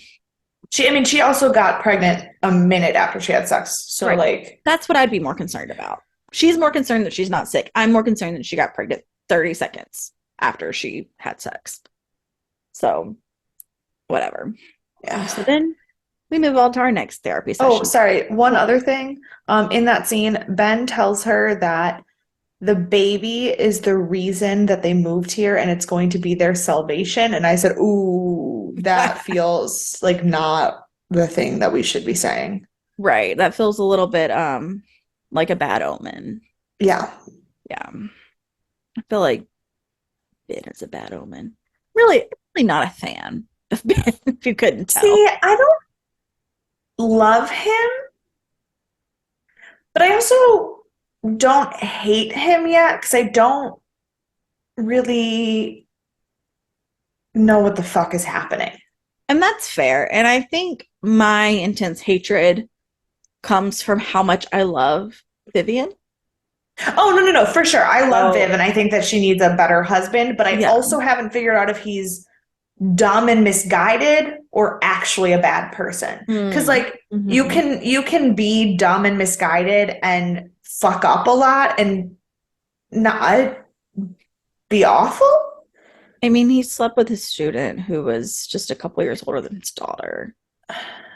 I mean, she also got pregnant a minute after she had sex. So, Right. like, That's what I'd be more concerned about. She's more concerned that she's not sick. I'm more concerned that she got pregnant 30 seconds after she had sex. So whatever. So yeah. then we move on to our next therapy Oh, session. sorry. One other thing. In that scene, Ben tells her that the baby is the reason that they moved here and it's going to be their salvation. And I said, ooh, that feels like not the thing that we should be saying. Right. That feels a little bit like a bad omen. Yeah. Yeah. I feel like Ben is a bad omen. Really not a fan of Ben, if you couldn't tell. See, I don't love him, but I also don't hate him yet because I don't really know what the fuck is happening. And that's fair. And I think my intense hatred comes from how much I love Vivian. Oh, no, no, no, for sure. I love Viv So, and I think that she needs a better husband, but I yeah. also haven't figured out if he's dumb and misguided or actually a bad person. Because Mm. like Hmm. you can be dumb and misguided and fuck up a lot and not be awful. I mean, he slept with his student who was just a couple years older than his daughter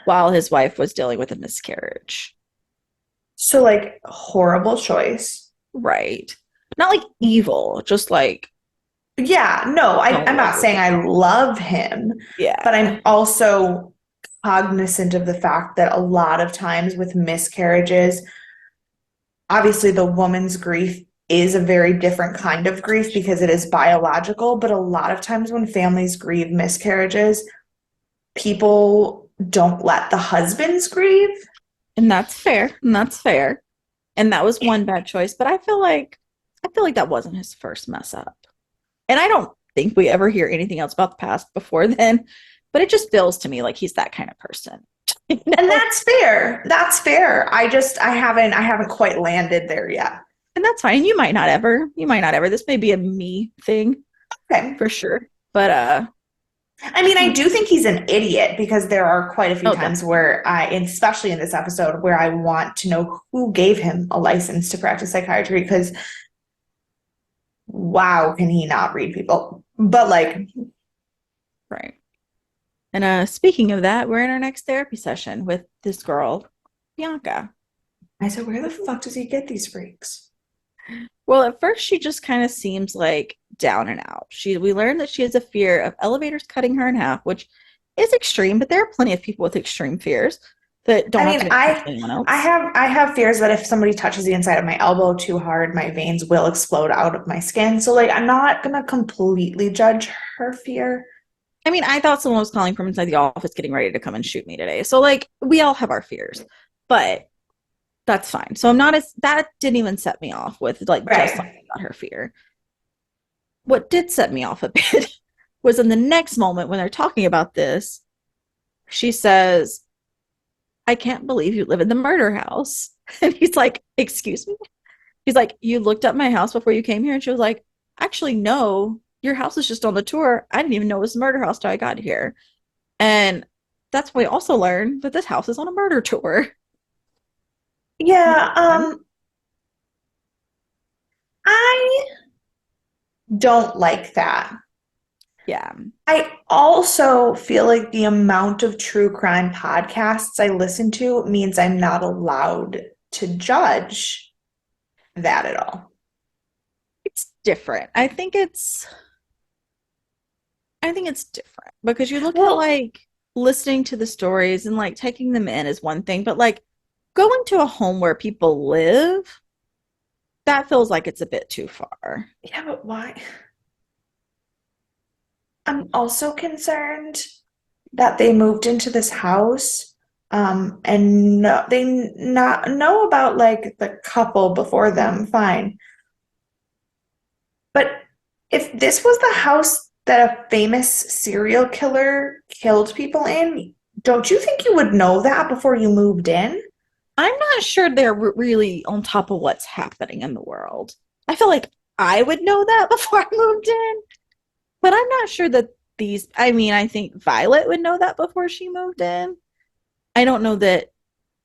while his wife was dealing with a miscarriage. So like horrible choice. Right. Not like evil, just like Yeah, no, Don't I'm not love saying I him. love him, but Yeah. I'm also cognizant of the fact that a lot of times with miscarriages, obviously the woman's grief is a very different kind of grief because it is biological, but a lot of times when families grieve miscarriages, people don't let the husbands grieve. And that's fair. And that's fair. And that was one bad choice, but I feel like that wasn't his first mess up. And I don't think we ever hear anything else about the past before then, but it just feels to me like he's that kind of person. you And know? that's fair. That's fair. I haven't quite landed there yet. And that's fine. You might not ever. You might not ever. This may be a me thing Okay. for sure. But I mean, I do think he's an idiot because there are quite a few oh times definitely. where especially in this episode, where I want to know who gave him a license to practice psychiatry because wow, can he not read people? But like, Right. And speaking of that, we're in our next therapy session with this girl, Bianca. I said, where the fuck does he get these freaks? Well, at first she just kind of seems like down and out. We learned that she has a fear of elevators cutting her in half, which is extreme, but there are plenty of people with extreme fears that I don't have mean, to make sense I to anyone I else. have I have fears that if somebody touches the inside of my elbow too hard, my veins will explode out of my skin. So like, I'm not gonna completely judge her fear. I mean, I thought someone was calling from inside the office getting ready to come and shoot me today. So like we all have our fears. But that's fine. So I'm not as that didn't even set me off with like just like Right. about her fear. What did set me off a bit was in the next moment when they're talking about this, she says, I can't believe you live in the murder house. And he's like, excuse me? He's like, you looked up my house before you came here? And she was like, actually, no, your house is just on the tour. I didn't even know it was a murder house till I got here. And that's when we also learned that this house is on a murder tour. Yeah, I don't like that. Yeah. I also feel like the amount of true crime podcasts I listen to means I'm not allowed to judge that at all. It's different. I think it's different because you look at Well, like listening to the stories and like taking them in is one thing, but like going to a home where people live, that feels like it's a bit too far. yeah, but why? I'm also concerned that they moved into this house, and they not know about like the couple before them, fine. But if this was the house that a famous serial killer killed people in, don't you think you would know that before you moved in? I'm not sure they're really on top of what's happening in the world. I feel like I would know that before I moved in, but I'm not sure that I mean, I think Violet would know that before she moved in. I don't know that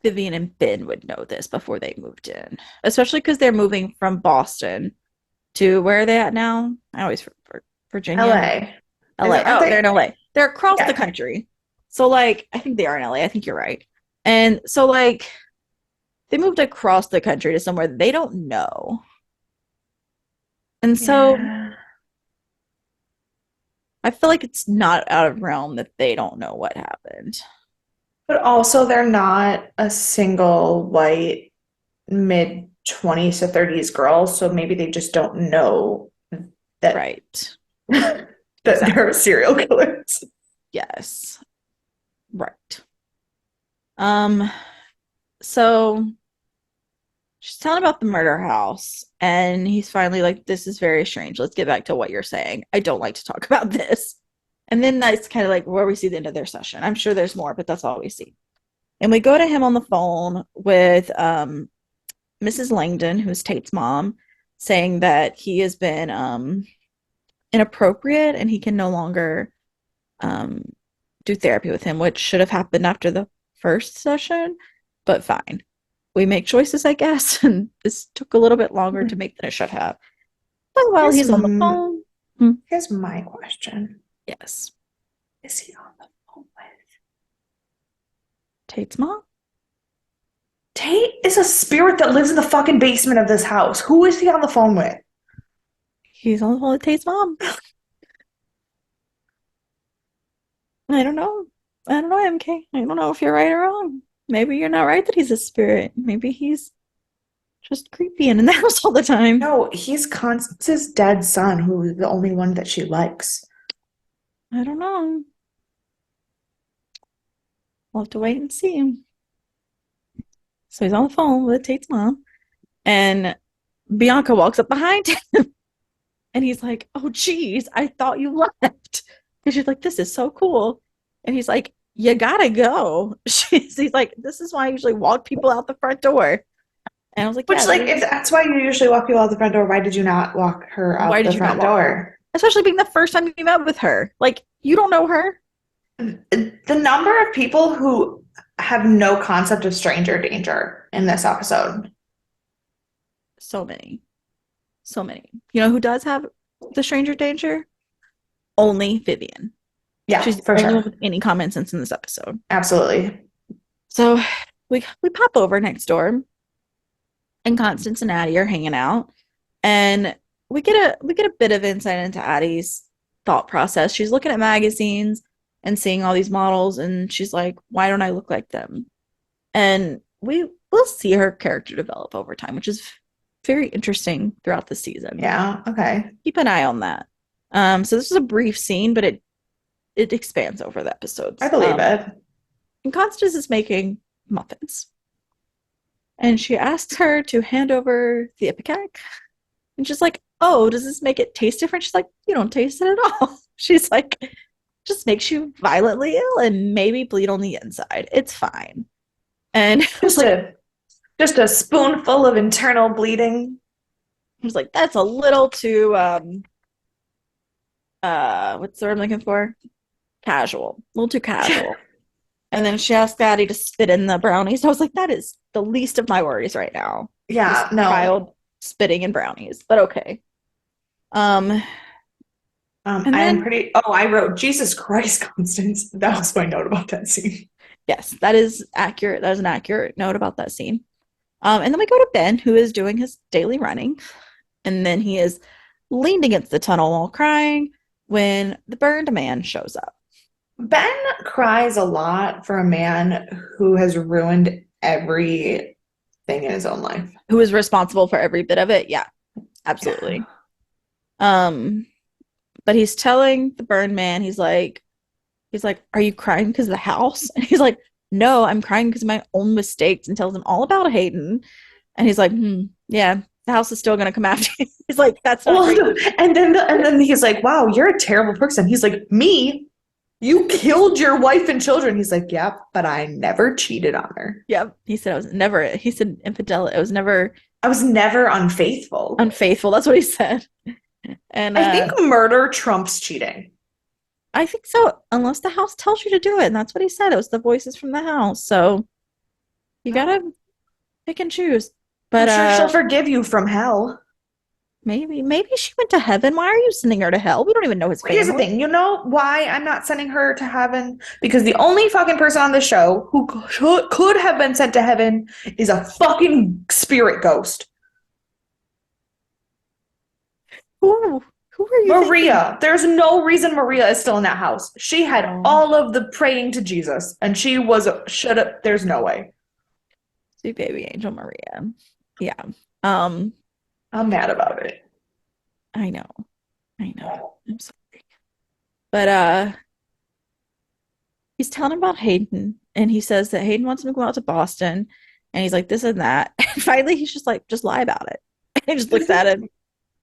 Vivian and Ben would know this before they moved in, especially because they're moving from Boston to where are they at now? I always for Virginia, LA. LA. Aren't Oh, they're they? in LA. They're across the Yeah. country. So like, I think they are in LA. I think you're right. And so like, they moved across the country to somewhere they don't know. And so Yeah. I feel like it's not out of realm that they don't know what happened. But also, they're not a single white mid 20s to 30s girl, so maybe they just don't know that Right. that they're Exactly. serial killers. Yes. Right. Um, so she's telling about the murder house, and he's finally like, this is very strange. Let's get back to what you're saying. I don't like to talk about this. And then that's kind of like where we see the end of their session. I'm sure there's more, but that's all we see. And we go to him on the phone with Mrs. Langdon, who's Tate's mom, saying that he has been inappropriate and he can no longer um, do therapy with him, which should have happened after the first session, but fine. We make choices, I guess, and this took a little bit longer to make than it should have. But while Here's he's on the phone, hmm, here's my question. yes, Is he on the phone with? Tate's mom. Tate is a spirit that lives in the fucking basement of this house. Who is he on the phone with? He's on the phone with Tate's mom. I don't know. I don't know, MK. I don't know if you're right or wrong. Maybe you're not right that he's a spirit. Maybe he's just creepy and in the house all the time. No, he's Constance's dead son, who's the only one that she likes. I don't know. We'll have to wait and see. So he's on the phone with Tate's mom, and Bianca walks up behind him, and he's like, "Oh, geez, I thought you left." And she's like, "This is so cool," and he's like, "You gotta go." He's like, "This is why I usually walk people out the front door." And I was like, Which, "Yeah, like, if that's why you usually walk people out the front door, why did you not walk her why out did the you not front walk her?" door? Especially being the first time you met with her. Like, you don't know her. The number of people who have no concept of stranger danger in this episode. So many, so many. You know who does have the stranger danger? Only Vivian. Yeah, She's the for only one sure. with any common sense in this episode. Absolutely. So we pop over next door, and Constance and Addie are hanging out, and we get a bit of insight into Addie's thought process. She's looking at magazines and seeing all these models, and she's like, "Why don't I look like them?" And we will see her character develop over time, which is very interesting throughout the season. Yeah, okay. Keep an eye on that. So this is a brief scene, but it expands over the I episodes. believe it. And Constance is making muffins, and she asks her to hand over the ipecac. And she's like, "Oh, does this make it taste different?" She's like, "You don't taste it at all." She's like, "Just makes you violently ill and maybe bleed on the inside. It's fine." And I was Just like, a just a spoonful of internal bleeding. "That's a little too what's the word I'm looking for? Casual. A little too casual." And then she asked Daddy to spit in the brownies. I was like, that is the least of my worries right now. This Yeah, no. child spitting in brownies. But okay. Um, and I am then pretty. Oh, I wrote Jesus Christ, Constance. That was my note about that scene. yes, that is accurate. That is an accurate note about that scene. And then we go to Ben, who is doing his daily running, and then he is leaned against the tunnel while crying when the burned man shows up, Ben cries a lot for a man who has ruined everything in his own life. who is responsible for every bit of it. Yeah, Yeah. absolutely. Um, but he's telling the burned man, he's like, "Are you crying because of the house?" And he's like, "No, I'm crying because of my own mistakes," and tells him all about Hayden. And he's like, "Yeah, the house is still gonna come after you." He's like, "That's not Well, great." and then he's like, "Wow, you're a terrible person." He's like, "Me? You killed your wife and children." He's like, "Yep, but I never cheated on her. Yep. He said I was never, he said infidelity. I was never I was never unfaithful." unfaithful. That's what he said. And I think murder trumps cheating. I think so, unless the house tells you to do it. And that's what he said. It was the voices from the house. So you Well, gotta pick and choose. I'm But sure she'll forgive you from hell. maybe she went to heaven. Why are you sending her to hell? We don't even know his Here's the family. thing, you know why I'm not sending her to heaven? Because the only fucking person on this show who could have been sent to heaven is a fucking spirit ghost. Who are you thinking? Maria. There's no reason Maria is still in that house. She had Oh, all of the praying to Jesus, and she was shut up. There's no way. sweet baby angel Maria. Yeah. Um, I'm mad about it. I know. I know. I'm sorry. But he's telling him about Hayden, and he says that Hayden wants him to go out to Boston, and he's like this and that. And finally he's just like, just lie about it. And he just looks at him.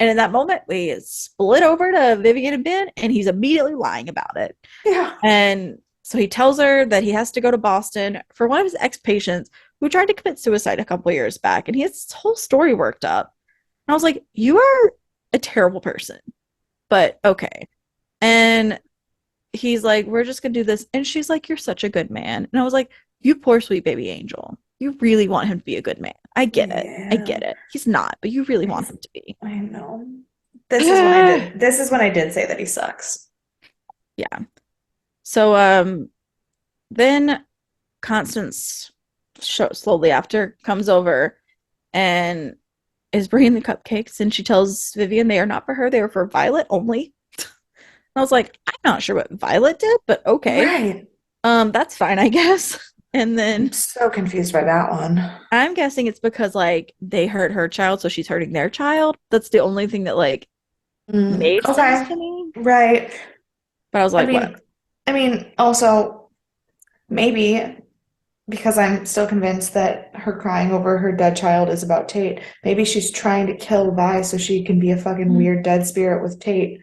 And in that moment, we split over to Vivian and Ben, and he's immediately lying about it. Yeah. And so he tells her that he has to go to Boston for one of his ex-patients who tried to commit suicide a couple years back, and he has this whole story worked up. And I was like, you are a terrible person, but okay. And he's like, we're just gonna do this. And she's like, you're such a good man. And I was like, you poor sweet baby angel. You really want him to be a good man. I get it. I Yeah. get it. He's not, but you really want him to be. I know. This is when I did. This is when I did say that he sucks. Yeah. So then Constance slowly after comes over and is bringing the cupcakes, and she tells Vivian they are not for her, they are for Violet only. I was like, I'm not sure what Violet did, but okay. Right. That's fine, I guess. And I'm then so confused by that one. I'm guessing it's because like they hurt her child, so she's hurting their child. That's the only thing that like made sense Okay. to me. Right. But I was I like, whatever. mean, also maybe because I'm still convinced that her crying over her dead child is about Tate. Maybe she's trying to kill Vi so she can be a fucking Mhm. weird dead spirit with Tate.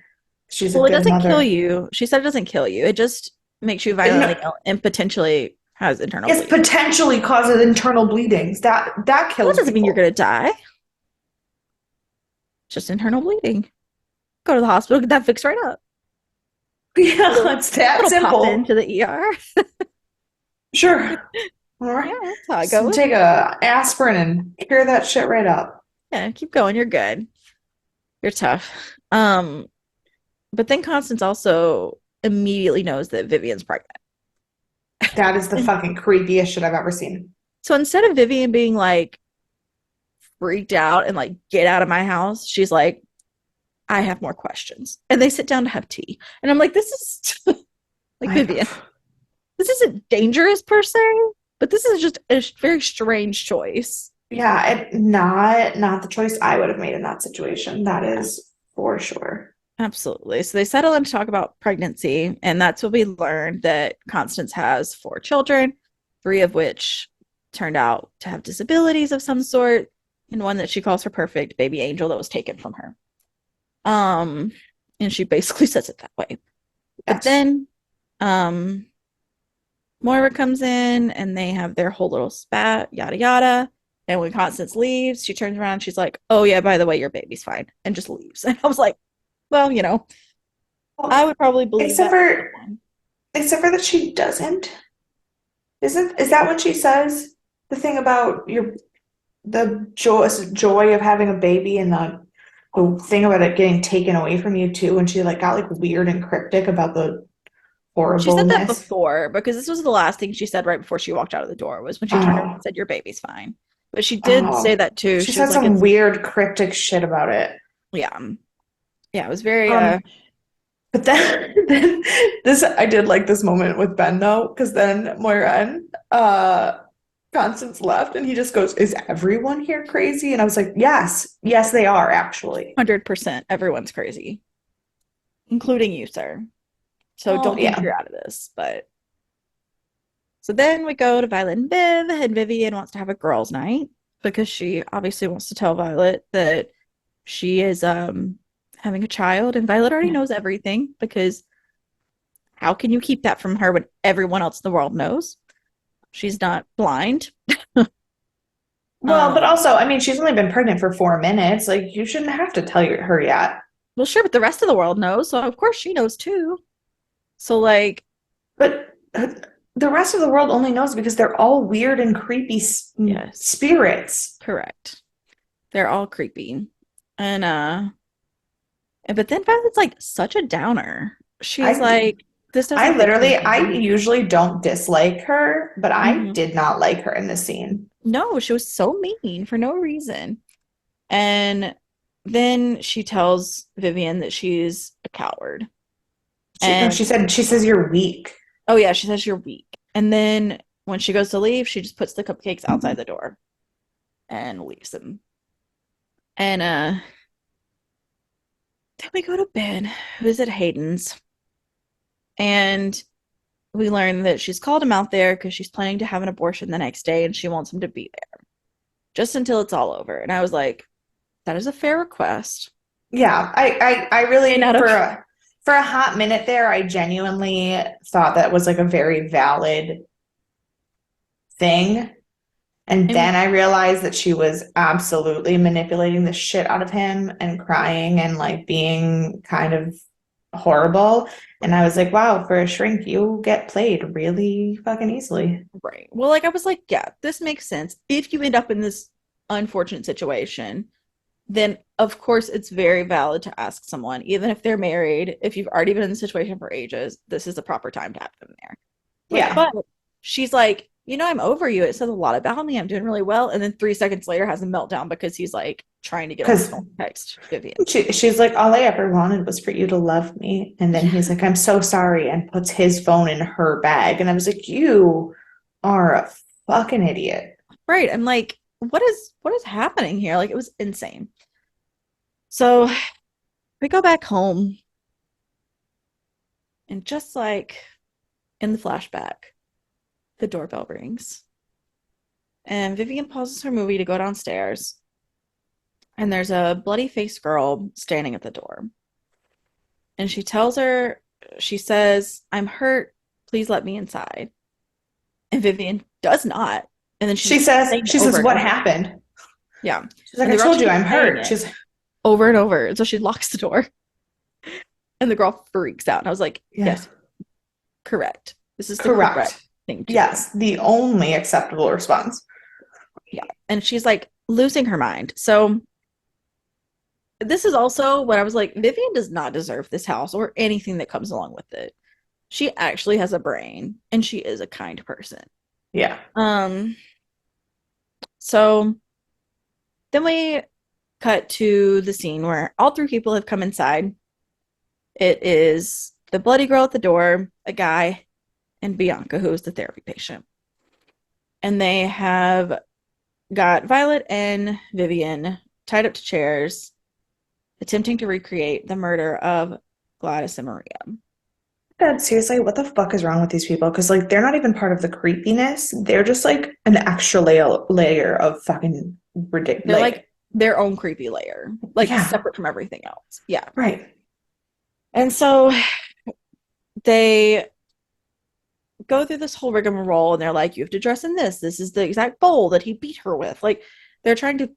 She's a Well, it good doesn't kill mother. you. She said it doesn't kill you. It just makes you And violently ill and potentially has internal yes, bleeding. potentially causes internal bleedings. That Well, that kills doesn't mean you're people. gonna die. It's just internal bleeding. Go to the hospital, get that fixed right up. Yeah, Little it's that little pop simple. into the ER. Sure. All Yeah, right. that's how it Just goes. take a aspirin and cure that shit right up. Yeah, keep going. You're good. You're tough. But then Constance also immediately knows that Vivian's pregnant. That is the And fucking creepiest shit I've ever seen. so instead of Vivian being like freaked out and like, get out of my house, she's like, I have more questions. And they sit down to have tea. And I'm like, this is like I, Vivian, this isn't dangerous per se, but this is just a very strange choice. yeah, not the choice I would have made in that situation. That Yeah, is for sure. absolutely. So they settle in to talk about pregnancy. And that's what we learned that Constance has 4 children, 3 of which turned out to have disabilities of some sort, and one that she calls her perfect baby angel that was taken from her. Um, and she basically says it that way. But Yes. then um Moira comes in and they have their whole little spat, yada yada. And when Constance leaves, she turns around, she's like, oh yeah, by the way, your baby's fine, and just leaves. And I was like, well, I Well, would probably believe except that for for someone. except for that she doesn't. Is that when she says the thing about the joy of having a baby and the thing about it getting taken away from you too, and she like got like weird and cryptic about the She said that horribleness. before because this was the last thing she said right before she walked out of the door was when she turned around and Oh, said, your baby's fine. But she did say oh. that too. She She was said like, some it's, weird cryptic shit about it. yeah, yeah, it was very, Um, but then, then this I did like this moment with Ben though, because then Moira and Constance left and he just goes, is everyone here crazy? And I was like, yes, yes, they are actually. 100% everyone's crazy, including you, sir. So Oh don't think yeah. you're out of this. But so then we go to Violet and Viv, and Vivian wants to have a girls' night because she obviously wants to tell Violet that she is having a child, and Violet already Yeah. knows everything because how can you keep that from her when everyone else in the world knows? She's not blind. Well, but Um, also, I mean, she's only been pregnant for 4 minutes. Like, you shouldn't have to tell her yet. well, sure, but the rest of the world knows, so of course she knows too. So like, But the rest of the world only knows because they're all weird and creepy yes, spirits. correct. They're all creepy. And but then Violet's like such a downer. She's I like, this I doesn't fix literally, I anything. usually don't dislike her, but I Mhm. did not like her in this scene. No, she was so mean for no reason. And then she tells Vivian that she's a coward. No, And she says you're weak. oh yeah, she says you're weak. And then when she goes to leave, she just puts the cupcakes outside the door and leaves them. And then we go to bed, visit Hayden's, and we learn that she's called him out there because she's planning to have an abortion the next day and she wants him to be there just until it's all over. And I was like, that is a fair request. Yeah, I May really not have. for a hot minute there, I genuinely thought that was like a very valid thing. And And then I realized that she was absolutely manipulating the shit out of him and crying and like being kind of horrible. And I was like, wow, for a shrink, you get played really fucking easily. right. Well, like I was like, yeah, this makes sense. If you end up in this unfortunate situation, then of course it's very valid to ask someone, even if they're married, if you've already been in the situation for ages, this is the proper time to have them there. Like, Yeah. but she's like, I'm over you. It says a lot about me. I'm doing really well. And then 3 seconds later has a meltdown because he's like trying to get on the Because phone and text Vivian. she's like, all I ever wanted was for you to love me. And then he's Yeah. like, I'm so sorry, and puts his phone in her bag. And I was like, you are a fucking idiot. Right. I'm like, what is happening here? Like it was insane. So we go back home and just like in the flashback, the doorbell rings. And Vivian pauses her movie to go downstairs. And there's a bloody faced girl standing at the door. And she says, I'm hurt. Please let me inside. And Vivian does not. And then she's saying it She over says, and what over. happened? Yeah. She's like, And I the girl told just you keeps I'm saying hurt. it She's over and over. And so she locks the door. And the girl freaks out. And I was like, yeah, yes, correct. This is the correct correct. thing to do. Yes, the only acceptable response. Yeah. And she's like losing her mind. So this is also when I was like, Vivian does not deserve this house or anything that comes along with it. She actually has a brain and she is a kind person. Yeah. Um, so then we cut to the scene where all three people have come inside. It is the bloody girl at the door, a guy, and Bianca, who is the therapy patient. And they have got Violet and Vivian tied up to chairs, attempting to recreate the murder of Gladys and Maria. God, seriously, what the fuck is wrong with these people? Because like they're not even part of the creepiness. They're just like an extra layer of fucking ridiculous. They're like their own creepy layer, like yeah, separate from everything else. Yeah. right. And so they go through this whole rigmarole and they're like, you have to dress in this. This is the exact bowl that he beat her with. Like they're trying to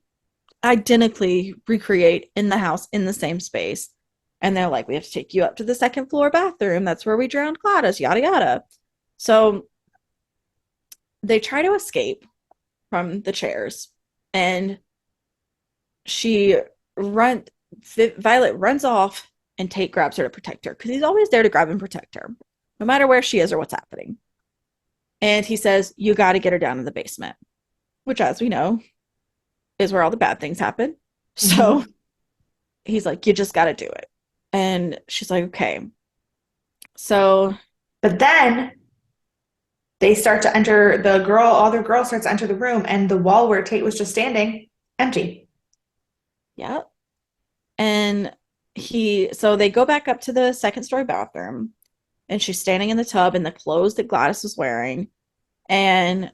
identically recreate in the house in the same space. And they're like, we have to take you up to the second floor bathroom. That's where we drowned Gladys, yada, yada. So they try to escape from the chairs and she run Violet runs off and Tate grabs her to protect her because he's always there to grab and protect her, no matter where she is or what's happening. And he says, you got to get her down in the basement, which, as we know, is where all the bad things happen. So Mhm. he's like, you just got to do it. And she's like, okay. So, But then they start to enter other girl starts to enter the room, and the wall where Tate was just standing, empty. yeah. And so they go back up to the second story bathroom and she's standing in the tub in the clothes that Gladys was wearing. And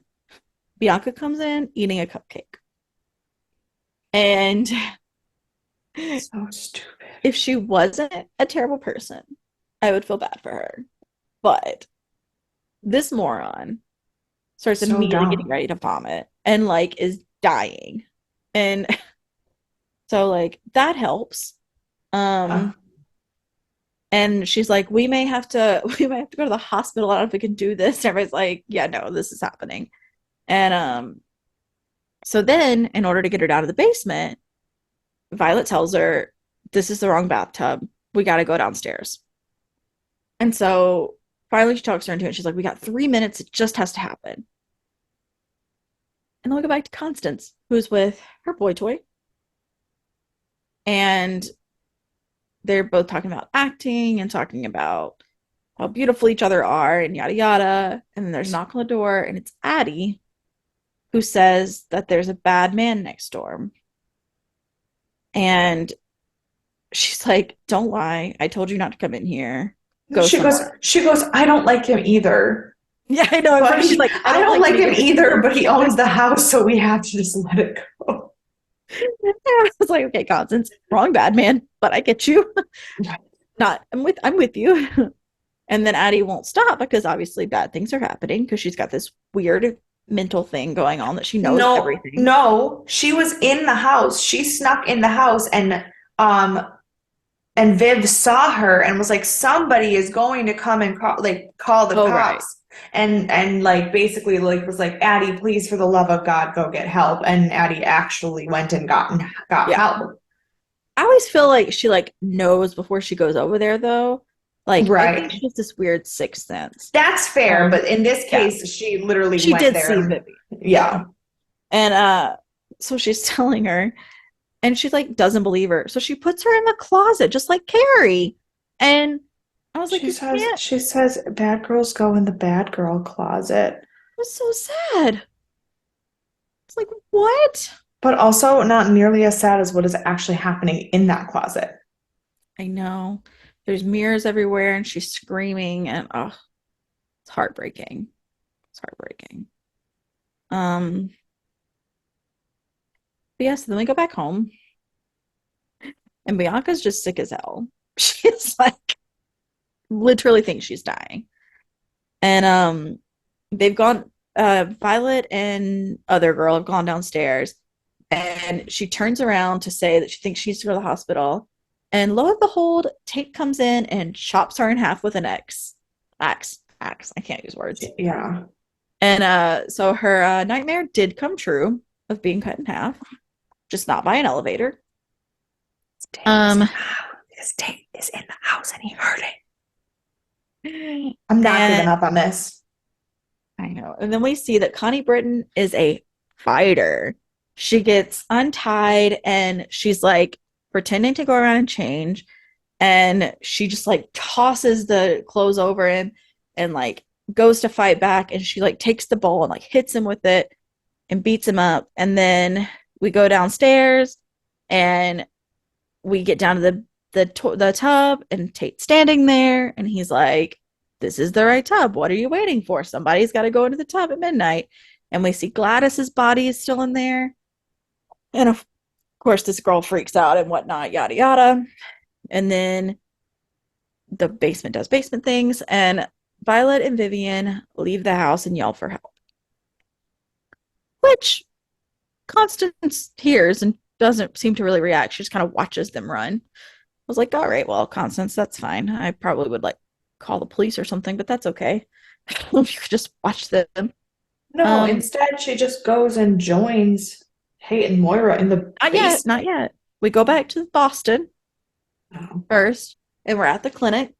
Bianca comes in eating a cupcake. And So stupid. if she wasn't a terrible person, I would feel bad for her. But this moron starts So immediately getting dumb. ready to vomit and like is dying. And so like that helps. Uh, Um and she's like, we may have to go to the hospital. I don't know if we can do this. And everybody's like, yeah, no, this is happening. And so then in order to get her down to the basement, Violet tells her, this is the wrong bathtub. We got to go downstairs. And so finally she talks her into it. She's like, we got 3 minutes. It just has to happen. And then we go back to Constance, who's with her boy toy. And they're both talking about acting and talking about how beautiful each other are and yada yada. And then there's a knock on the door, and it's Addie who says that there's a bad man next door. And she's like, don't lie. I told you not to come in here. Go somewhere. she goes, I don't like him either. Yeah, I know. At But first she's like, I I don't don't like him like him either, but he's either, so but he cute. owns the house, so we have to just let it go. I was like, okay, Constance, wrong bad man, but I get you. Not, I'm with you. And then Addie won't stop because obviously bad things are happening because she's got this weird mental thing going on that she knows No, everything. no, she was in the house. She snuck in the house, um and Viv saw her and was like, somebody is going to come and call the Oh, right. cops. And like basically like was like, Addie, please for the love of God, go get help. And Addie actually went and got Yeah. help. I always feel like she like knows before she goes over there though. Like I think Right. she has this weird sixth sense. That's fair, but in this Yeah. case, she literally She went did there see and Vivi. Yeah. yeah. And so she's telling her And she like doesn't believe her. So she puts her in the closet just like Carrie. And I was like, She you says can't. she says bad girls go in the bad girl closet. It was so sad. It's like, what? But also not nearly as sad as what is actually happening in that closet. I know. There's mirrors everywhere and she's screaming and oh, it's heartbreaking. It's heartbreaking. Um, but yes, then we go back home and Bianca's just sick as hell. She's like literally thinks she's dying. And they've gone Violet and other girl have gone downstairs and she turns around to say that she thinks she needs to go to the hospital. And lo and behold, Tate comes in and chops her in half with an axe. I can't use words. Yeah. And so her nightmare did come true of being cut in half, just not by an elevator. Um, His Tate is in the house and he heard it. I'm not giving and up on this. I know. And then we see that Connie Britton is a fighter. She gets untied and she's like pretending to go around and change. And she just like tosses the clothes over him and like goes to fight back. And she like takes the bowl and like hits him with it and beats him up. And then we go downstairs and we get down to the tub and Tate's standing there and he's like, this is the right tub. What are you waiting for? Somebody's got to go into the tub at midnight. And we see Gladys's body is still in there. And of course, this girl freaks out and whatnot, yada, yada. And then the basement does basement things. And Violet and Vivian leave the house and yell for help, which Constance hears and doesn't seem to really react. She just kind of watches them run. I was like, all right, well, Constance, that's fine. I probably would like call the police or something, but that's okay. You could just watch them. No, Um, instead she just goes and joins Tate and Moira in the Not yet, not basement. yet. We go back to Boston Oh. first, and we're at the clinic.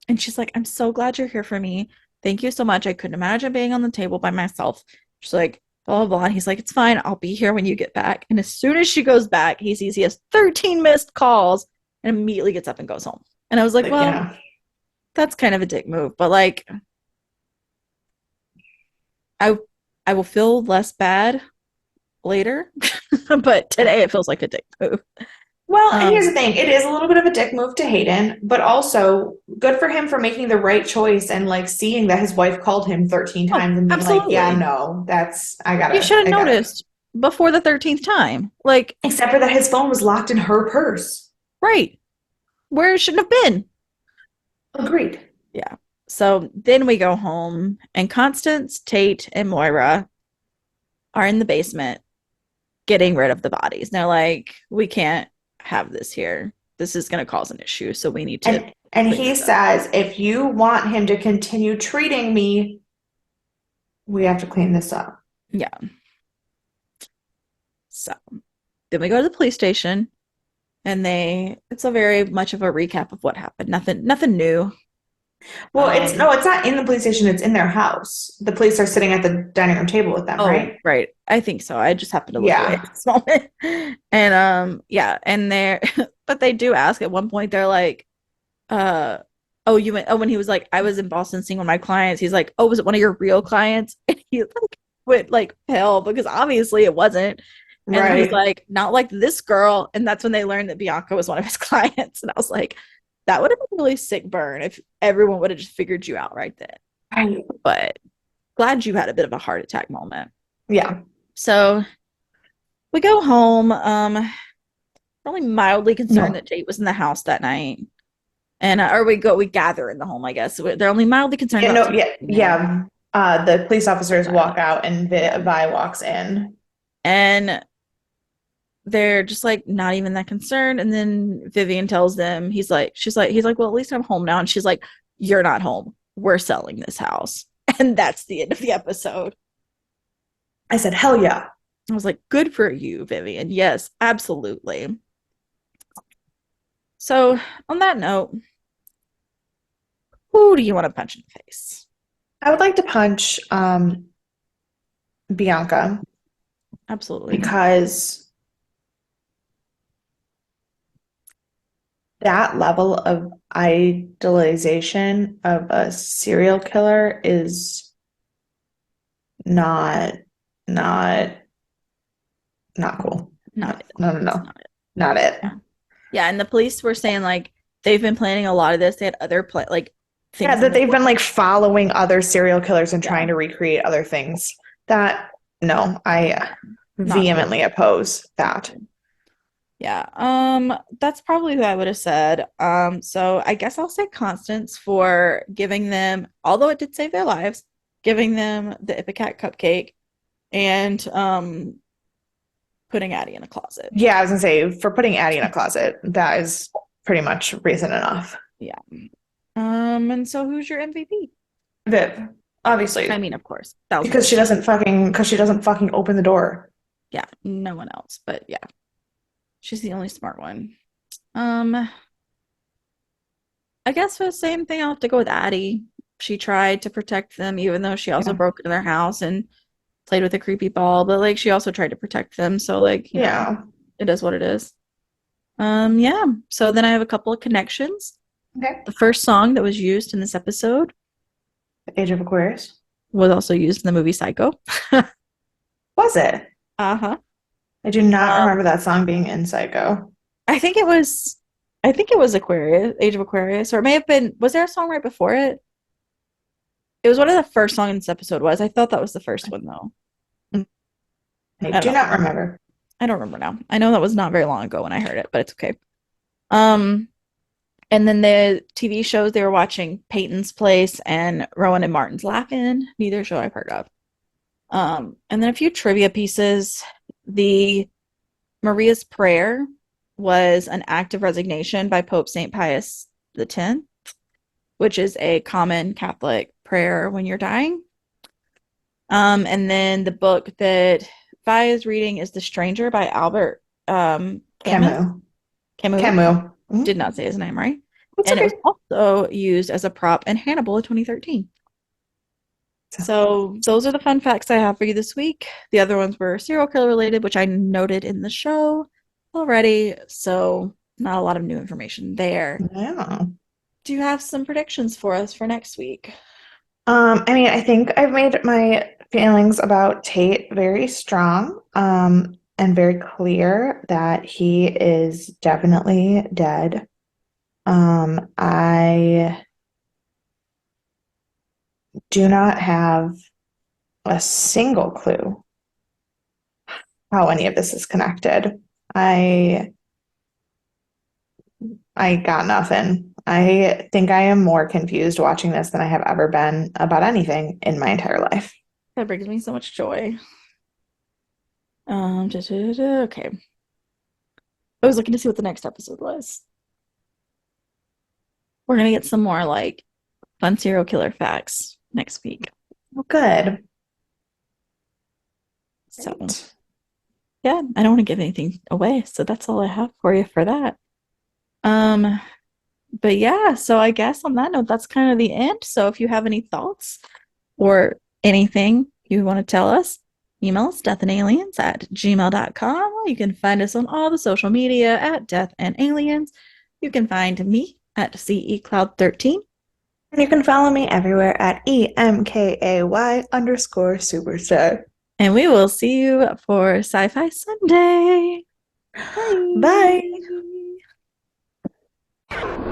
And she's like, I'm so glad you're here for me. Thank you so much. I couldn't imagine being on the table by myself. She's like, blah, blah, blah. And he's like, it's fine. I'll be here when you get back. And as soon as she goes back, he sees he has 13 missed calls and immediately gets up and goes home. And I was like, Like, well, yeah. that's kind of a dick move. But like, I I will feel less bad later. But today it feels like a dick move. Well, and here's the Um, thing. It is a little bit of a dick move to Hayden, but also good for him for making the right choice and like seeing that his wife called him 13 oh, times and being like, yeah, absolutely. no, that's You should have I gotta. noticed before the 13th time. Like, Except for that his phone was locked in her purse. right, where it shouldn't have been. Agreed. Yeah. So then we go home, and Constance, Tate, and Moira are in the basement getting rid of the bodies. They're like, we can't have this here. This is going to cause an issue. So we need to And clean he this up. says, if you want him to continue treating me, we have to clean this up. Yeah. So then we go to the police station, and it's a very much of a recap of what happened. Nothing new. Well, it's Um, no, it's not in the police station, it's in their house. The police are sitting at the dining room table with them, Oh, right? right. I think so. I just happened to look away at Yeah. this moment. And yeah, and they're but they do ask at one point, they're like, uh oh, you went when he was like, I was in Boston seeing one of my clients. He's like, oh, was it one of your real clients? And he like went like pale because obviously it wasn't. And then he's Right. like, not like this girl. And that's when they learned that Bianca was one of his clients. And I was like, that would have been a really sick burn if everyone would have just figured you out right then. Right. But glad you had a bit of a heart attack moment. Yeah. So we go home. Only mildly concerned No. that Jake was in the house that night, and or we gather in the home. I guess they're only mildly concerned Yeah, about no, Tate yeah, being there. yeah. The police officers walk out and Yeah, Vi walks in. and they're just like not even that concerned. And then Vivian tells them he's like, well, at least I'm home now. And she's like, you're not home. We're selling this house, and that's the end of the episode. I said, hell yeah. I was like, good for you, Vivian. Yes, absolutely. So on that note, who do you want to punch in the face? I would like to punch Bianca Absolutely. because that level of idolization of a serial killer is not not not cool. No, Not it. no, no, It's no. not it. Not it. Yeah. Yeah, and the police were saying like they've been planning a lot of this. They had other like Yeah, things in that the they've been works. like following other serial killers and Yeah. trying to recreate other things. That no, I Yeah. Not cool. vehemently oppose that. Yeah. That's probably who I would have said. So I guess I'll say Constance for giving them, although it did save their lives, giving them the Ipecac cupcake and putting Addie in a closet. Yeah, I was gonna say for putting Addie in a closet, that is pretty much reason enough. Yeah. And so who's your MVP? Viv, I obviously, mean, of course, 1,000%. because she doesn't fucking open the door. Yeah, no one else, but yeah, she's the only smart one. Um, I guess for the same thing, I'll have to go with Addie. She tried to protect them, even though she also Yeah. broke into their house and played with a creepy ball, but like she also tried to protect them. So like, Yeah. it is what it is. Yeah. So then I have a couple of connections. Okay. The first song that was used in this episode Age of Aquarius. was also used in the movie Psycho. Was it? Uh-huh. I do not Um, remember that song being in Psycho. I think it was I think it was Aquarius, Age of Aquarius, or it may have been, was there a song right before it? It was one of the first songs in this episode was. I thought that was the first one though. I I don't do know. not remember. I don't remember now. I know that was not very long ago when I heard it, but it's okay. Um, and then the TV shows they were watching Peyton's Place and Rowan and Martin's Laugh-In, neither show I've heard of. And then a few trivia pieces. The Maria's Prayer was an act of resignation by Pope St. Pius X, which is a common Catholic prayer when you're dying. And then the book that Vi is reading is The Stranger by Albert Camus. Camus. Camus Camus. did not say his name right. It's And it was okay. also used as a prop in Hannibal in 2013. So, So those are the fun facts I have for you this week. The other ones were serial killer related, which I noted in the show already. So not a lot of new information there. yeah. Do you have some predictions for us for next week? I mean, I think I've made my feelings about Tate very strong, and very clear that he is definitely dead. I do not have a single clue how any of this is connected. I I got nothing. I think I am more confused watching this than I have ever been about anything in my entire life. That brings me so much joy. Okay. I was looking to see what the next episode was. We're gonna get some more like fun serial killer facts next week. Well, good. So Right. yeah, I don't want to give anything away, so that's all I have for you for that. Um, but yeah, so I guess on that note, that's kind of the end. So if you have any thoughts or anything you want to tell us, email us deathandaliens@gmail.com. You can find us on all the social media at Death and Aliens. You can find me at CECloud13. And you can follow me everywhere at EMKAY_superstar. And we will see you for Sci-Fi Sunday. Bye. Bye.